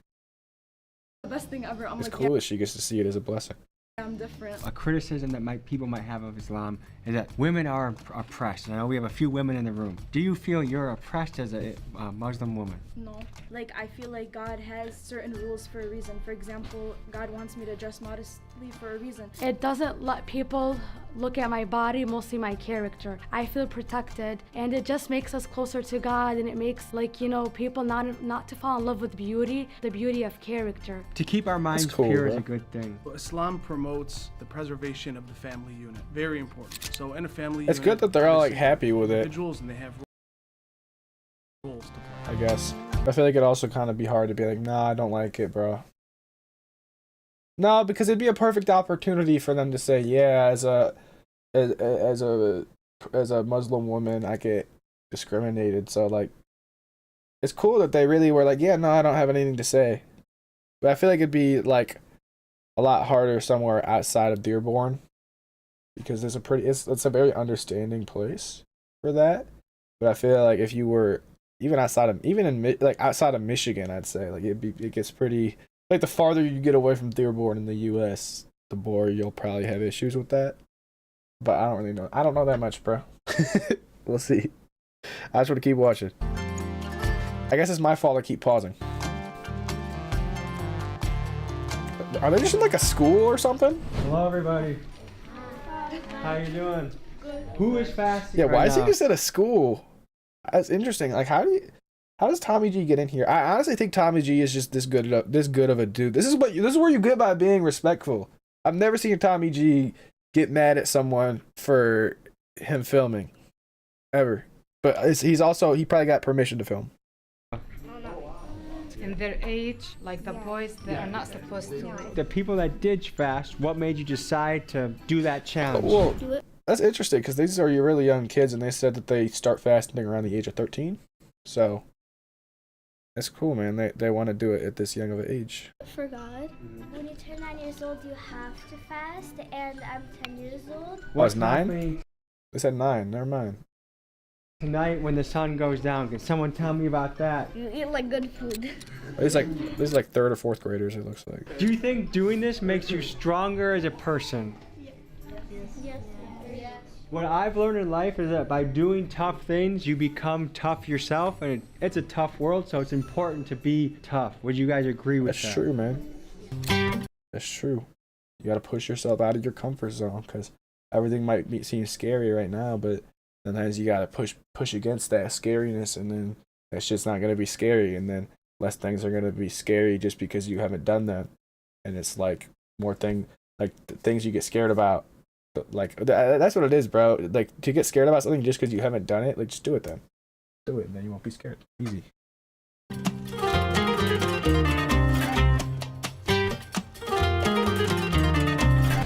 The best thing ever. It's cool that she gets to see it as a blessing. I'm different. A criticism that people might have of Islam is that women are oppressed. I know we have a few women in the room. Do you feel you're oppressed as a Muslim woman? No. Like, I feel like God has certain rules for a reason. For example, God wants me to dress modestly for a reason. It doesn't let people look at my body, mostly my character. I feel protected, and it just makes us closer to God, and it makes, like, you know, people not to fall in love with beauty, the beauty of character. To keep our minds pure is a good thing. Well, Islam promotes promotes the preservation of the family unit. Very important. So in a family It's unit, good that they're all like obviously, happy with it. individuals and they have roles to play. I guess. I feel like it'd also kind of be hard to be like, nah, I don't like it, bro. No, because it'd be a perfect opportunity for them to say, yeah, as a Muslim woman, I get discriminated. So like, it's cool that they really were like, yeah, no, I don't have anything to say. But I feel like it'd be like a lot harder somewhere outside of Dearborn, because there's it's a very understanding place for that. But I feel like if you were outside of Michigan, I'd say like it gets pretty, like the farther you get away from Dearborn in the U.S., the more you'll probably have issues with that. But I don't really know. I don't know that much, bro. We'll see. I just want to keep watching. I guess it's my fault I keep pausing. Are they just in like a school or something? Hello, everybody. How you doing? Good. Who is fasting? Yeah, why right is he now? just at a school? That's interesting. Like, how does Tommy G get in here? I honestly think Tommy G is just this good of a dude. This is where you get by being respectful. I've never seen Tommy G get mad at someone for him filming, ever. But he probably got permission to film. In their age, like the boys, they are not supposed to. The people that did fast, what made you decide to do that challenge? Well, that's interesting because these are your really young kids, and they said that they start fasting around the age of 13. So that's cool, man. They want to do it at this young of an age. For God, when you turn 9 years old, you have to fast, and I'm 10 years old. Was 9? They said 9. Never mind. Tonight, when the sun goes down, can someone tell me about that? You eat like good food. This is like 3rd or 4th graders. It looks like. Do you think doing this makes you stronger as a person? Yes. What I've learned in life is that by doing tough things, you become tough yourself, and it's a tough world, so it's important to be tough. Would you guys agree with that? That's true, man. That's true. You got to push yourself out of your comfort zone, because everything might seem scary right now, but sometimes you got to push against that scariness, and then that shit's not going to be scary, and then less things are going to be scary just because you haven't done them. And it's like things you get scared about. Like, that's what it is, bro. Like, to get scared about something just because you haven't done it, like, just do it then. Do it, and then you won't be scared. Easy.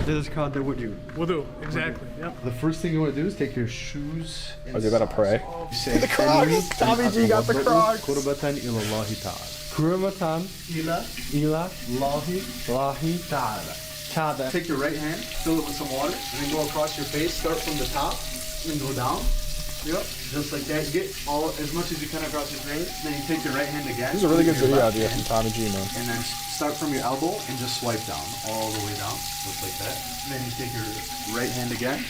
This is called the wudu. Wudu, exactly. Yep. The first thing you want to do is take your shoes. Are they about to pray? You say, The Crocs! Tommy G got the Crocs! Qurbatan ilallahi ta'ala. Qurbatan ila lahi ta'ala. ta'ala. Take your right hand, fill it with some water, and then go across your face. Start from the top, and go down. Yep, just like that. Get as much as you can across your face. Then you take your right hand again. This is a really good video idea from Tommy G, man. And then start from your elbow and just swipe down, all the way down, just like that. And then you take your right hand again,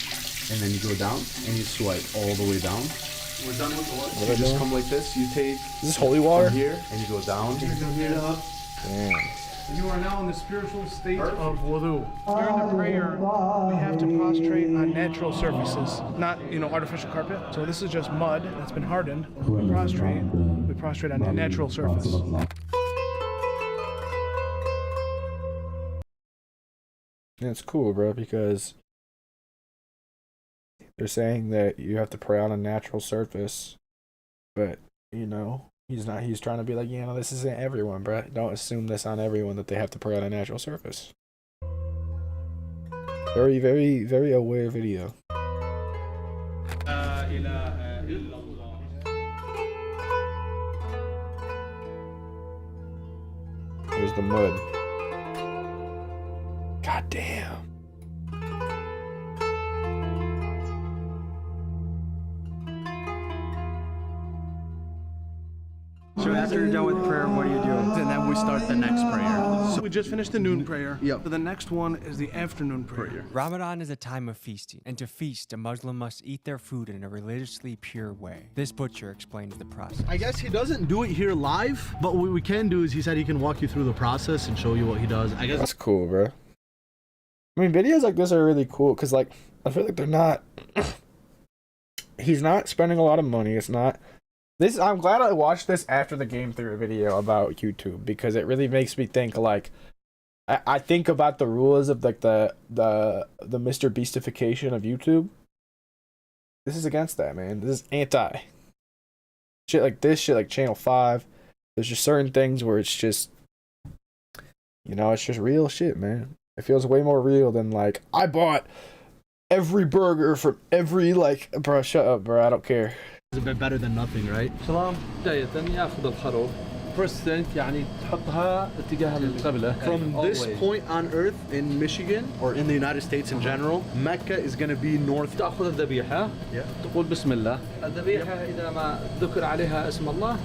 and then you go down, and you swipe all the way down. We're done with the water. You just come like this. You take. Is this holy water? From here, and you go down. Damn. You are now in the spiritual state of wudu. During the prayer, we have to prostrate on natural surfaces, not artificial carpet. So this is just mud that's been hardened. We prostrate on a natural surface. Yeah, it's cool, bro, because they're saying that you have to pray on a natural surface, but he's trying to be like, this isn't everyone, bro. Don't assume this on everyone that they have to pray on a natural surface. Very, very, very aware video. There's the mud. God damn. So after you're done with prayer, what do you do? And then we start the next prayer. So we just finished the noon prayer. Yep. So the next one is the afternoon prayer. Ramadan is a time of feasting, and to feast, a Muslim must eat their food in a religiously pure way. This butcher explains the process. I guess he doesn't do it here live, but what we can do is he said he can walk you through the process and show you what he does. I guess that's cool, bro. I mean, videos like this are really cool because, like, I feel like they're not. He's not spending a lot of money. It's not. I'm glad I watched this after the game theory video about YouTube because it really makes me think, like, I think about the rules of like the Mr. Beastification of YouTube. This is against that, man. This is anti. Shit like this, shit like Channel 5. There's just certain things where it's just, you know, it's just real shit, man. It feels way more real than like, I bought every burger from every, like, bro, shut up, bro, I don't care. It's a bit better than nothing, right? سلام. بداية ياخذ الخروف. First thing يعني تحطها اتجاه القبلة. From this point on earth in Michigan or in the United States in general, Mecca is going to be north. تأخذ الذبيحة. تقول بسم الله. الذبيحة إذا ما ذكر عليها اسم الله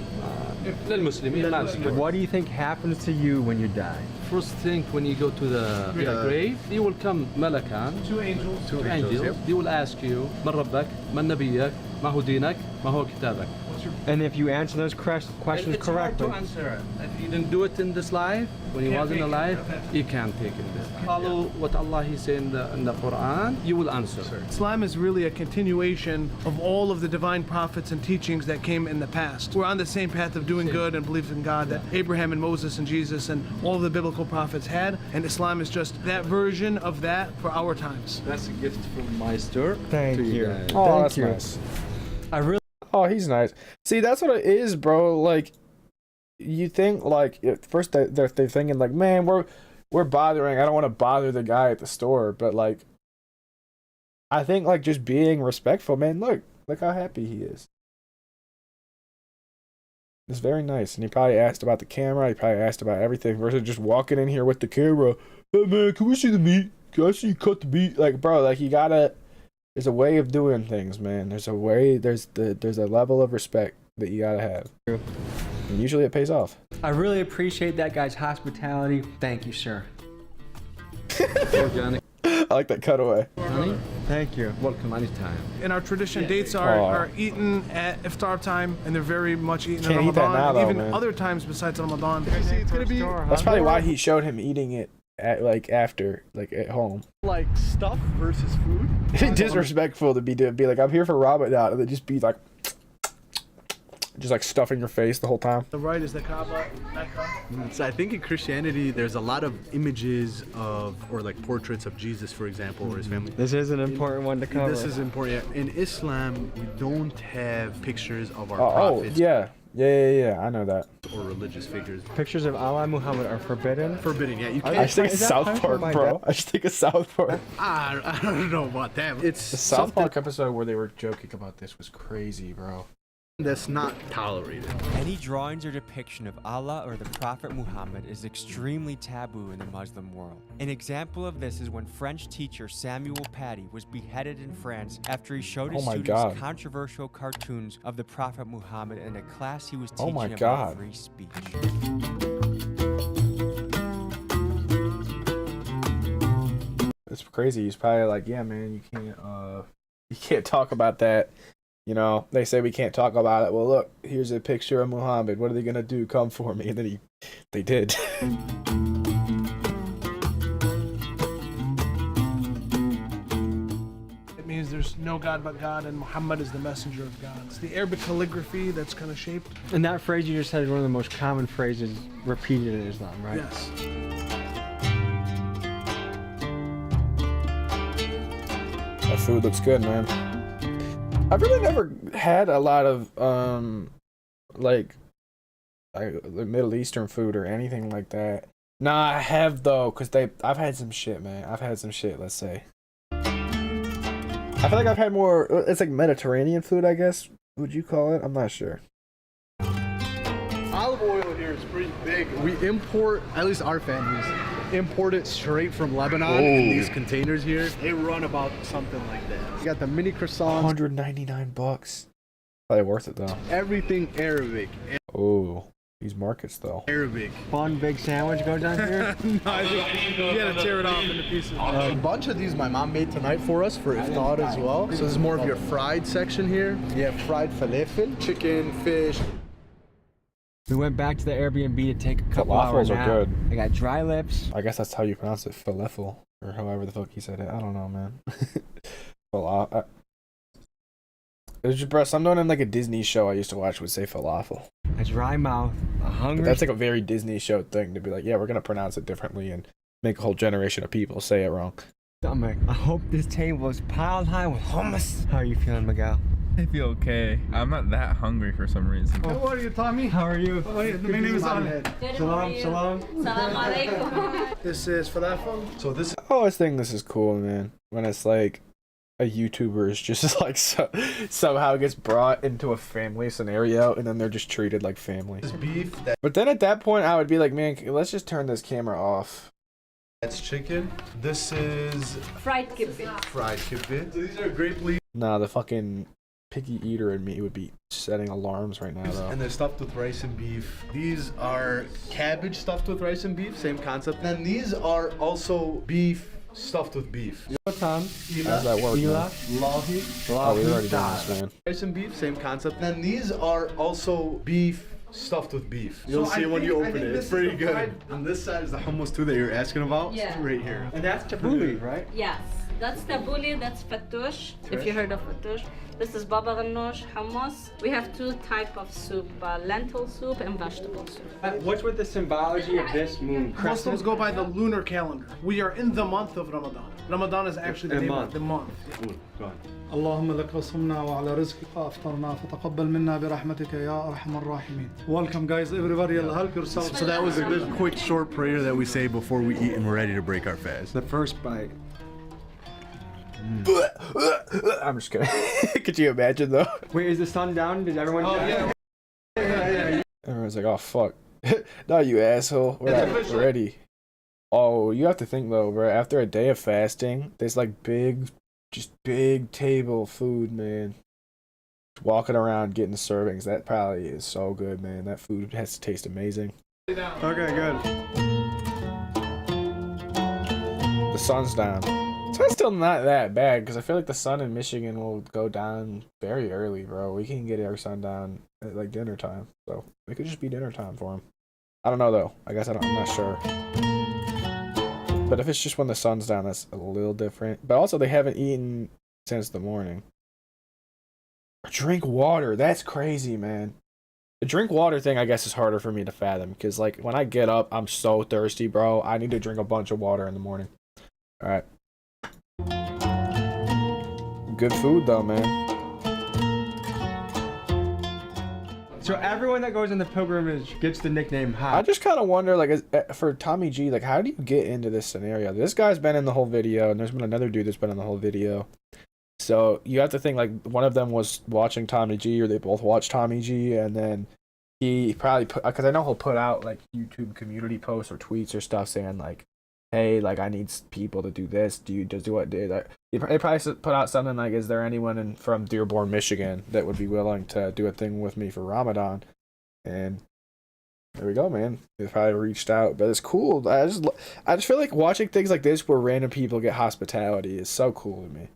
للمسلمين ما ذكر. What do you think happens to you when you die? First thing when you go to the grave, you will come ملكان. Two angels. Two angels. Yep. They will ask you من ربك, من نبيك, ما هو دينك, ما هو كتابك. And if you answer those questions it's correctly, hard to answer. If you didn't do it in this life, when you wasn't alive, you can't take it. Follow what Allah He said in the Quran, you will answer. Islam is really a continuation of all of the divine prophets and teachings that came in the past. We're on the same path of doing good and belief in God that Abraham and Moses and Jesus and all of the biblical prophets had, and Islam is just that version of that for our times. That's a gift from my store. Thank you. Oh, that's nice. I really. Oh, he's nice. See, that's what it is, bro. Like, you think like at first they're thinking like, man, we're bothering. I don't want to bother the guy at the store, but like, I think like just being respectful, man. Look how happy he is. It's very nice, and he probably asked about the camera. He probably asked about everything versus just walking in here with the camera. Hey man, can we see the meat? Can I see you cut the meat? Like, bro, like you gotta. There's a way of doing things, man. There's a way. There's a level of respect that you gotta have. And usually it pays off. I really appreciate that guy's hospitality. Thank you, sir. Organic. I like that cutaway. Honey, thank you. welcome anytime. In our tradition, dates are eaten at iftar time, and they're very much eaten Can't in eat that Ramadan, now, and though, even man. other times besides Ramadan. It's gonna be That's probably why he showed him eating it at like after, like at home. Like stuff versus food. Disrespectful to be like, I'm here for Ramadan, and then just be like, just like stuffing your face the whole time. The right is the Kaaba, Mecca. So I think in Christianity, there's a lot of images of, or like portraits of Jesus, for example, or his family. This is an important one to cover. This is important. In Islam, we don't have pictures of our Oh, prophets. yeah. Yeah, I know that. Or religious figures. Pictures of Allah Muhammad are forbidden. Forbidden, yeah. You I can't. just think it's South Park, bro. I just think it's South Park. I don't know about that. It's The South Park episode where they were joking about this was crazy, bro. That's not tolerated. Any drawings or depiction of Allah or the Prophet Muhammad is extremely taboo in the Muslim world. An example of this is when French teacher Samuel Paty was beheaded in France after he showed his students controversial cartoons of the Prophet Muhammad in a class he was teaching about free speech. It's crazy. He's probably like, yeah, man, you can't talk about that. You know, they say we can't talk about it. Well, look, here's a picture of Muhammad. What are they gonna do? Come for me. And then they did. It means there's no God but God, and Muhammad is the messenger of God. It's the Arabic calligraphy that's kind of shaped. And that phrase you just said is one of the most common phrases repeated in Islam, right? Yes. That food looks good, man. I've really never had a lot of like Middle Eastern food or anything like that. Nah, I have though, cause I've had some shit, man. I've had some shit. Let's say. I feel like I've had more. It's like Mediterranean food, I guess. Would you call it? I'm not sure. Olive oil here is pretty big. We import, at least our families, import it straight from Lebanon in these containers here. They run about something like that. You got the mini croissants. $199. Probably worth it though. Everything Arabic. Oh, these markets though. Arabic. Fun big sandwich goes down here. You gotta tear it off into pieces. A bunch of these my mom made tonight for us for iftar as well. So this is more of your fried section here. You have fried falafel, chicken, fish. We went back to the Airbnb to take a couple hours Falafels nap. are good. I got dry lips. I guess that's how you pronounce it, falafel, or however the fuck he said it. I don't know, man. Falafel. It was just, bro, someone in like a Disney show I used to watch would say falafel. A dry mouth, a hunger. But that's like a very Disney show thing to be like, yeah, we're gonna pronounce it differently and make a whole generation of people say it wrong. Stomach. I hope this table is piled high with hummus. How are you feeling, Miguel? I feel okay. I'm not that hungry for some reason. How are you, Tommy? How are you? My name is Ahmed. Salam, salam. Salam alaikum. This is falafel. So this. I always think this is cool, man. When it's like a YouTuber is just like somehow gets brought into a family scenario, and then they're just treated like family. This beef. But then at that point, I would be like, man, let's just turn this camera off. That's chicken. This is Fried kibbeh. fried kibbeh. So these are grape leaves. Nah, the fucking picky eater in me would be setting alarms right now, though. And they're stuffed with rice and beef. These are cabbage stuffed with rice and beef, same concept. And these are also beef stuffed with beef. How's that work, man? Lahi. Oh, we already done this, man. Rice and beef, same concept. And these are also beef stuffed with beef. You'll see when you open it. It's pretty good. On this side is the hummus too that you're asking about. Yeah. Right here. And that's tabbouleh, right? Yes, that's tabbouleh, that's fattoush, if you heard of fattoush. This is baba ganoush, hummus. We have two types of soup, lentil soup and vegetable soup. What's with the symbology of this moon? Muslims go by the lunar calendar. We are in the month of Ramadan. Ramadan is actually the name of the month. Go on. اللهم لك صمنا وعلى رزقك أفطرنا فتقبل منا برحمتك يا أرحم الراحمين. Welcome guys, everybody. Help yourself. So that was a good quick short prayer that we say before we eat and we're ready to break our fast. The first bite. I'm just kidding. Could you imagine though? Wait, is the sun down? Did everyone? Oh yeah. Everyone's like, oh fuck. No, you asshole. We're not ready. Oh, you have to think though, bro. After a day of fasting, there's like just big table food, man. Walking around getting servings, that probably is so good, man. That food has to taste amazing. Okay, good. The sun's down. So it's still not that bad because I feel like the sun in Michigan will go down very early, bro. We can get our sun down at like dinner time, so it could just be dinner time for them. I don't know though. I guess I'm not sure. But if it's just when the sun's down, that's a little different. But also, they haven't eaten since the morning. Drink water. That's crazy, man. The drink water thing, I guess, is harder for me to fathom because like when I get up, I'm so thirsty, bro. I need to drink a bunch of water in the morning. All right. Good food though, man. So everyone that goes on the pilgrimage gets the nickname Hot. I just kind of wonder, like, for Tommy G, like, how do you get into this scenario? This guy's been in the whole video, and there's been another dude that's been in the whole video. So you have to think, like, one of them was watching Tommy G, or they both watched Tommy G, and then he probably put, because I know he'll put out, like, YouTube community posts or tweets or stuff saying, like, hey, like, I need people to do this. Do you just do what? They probably put out something like, is there anyone from Dearborn, Michigan that would be willing to do a thing with me for Ramadan? And there we go, man. They probably reached out, but it's cool. I just feel like watching things like this where random people get hospitality is so cool to me.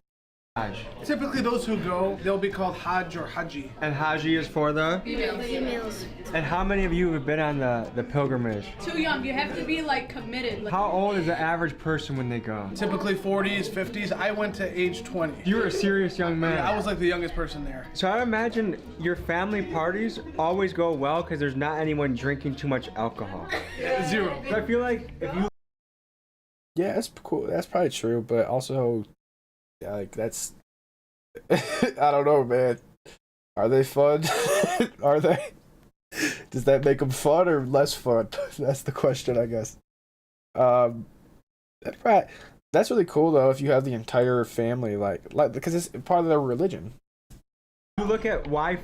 Typically, those who go, they'll be called Hajj or Haji. And Haji is for the? Females. And how many of you have been on the pilgrimage? Too young. You have to be like committed. Like, how old is the average person when they go? Typically 40s, 50s. I went to age 20. You were a serious young man. Yeah, I was like the youngest person there. So I imagine your family parties always go well because there's not anyone drinking too much alcohol. Zero. So I feel like if you... Yeah, that's cool. That's probably true, but also... Yeah, like, that's... I don't know, man. Are they fun? Are they? Does that make them fun or less fun? That's the question, I guess. That's really cool, though, if you have the entire family, like because it's part of their religion. You look at why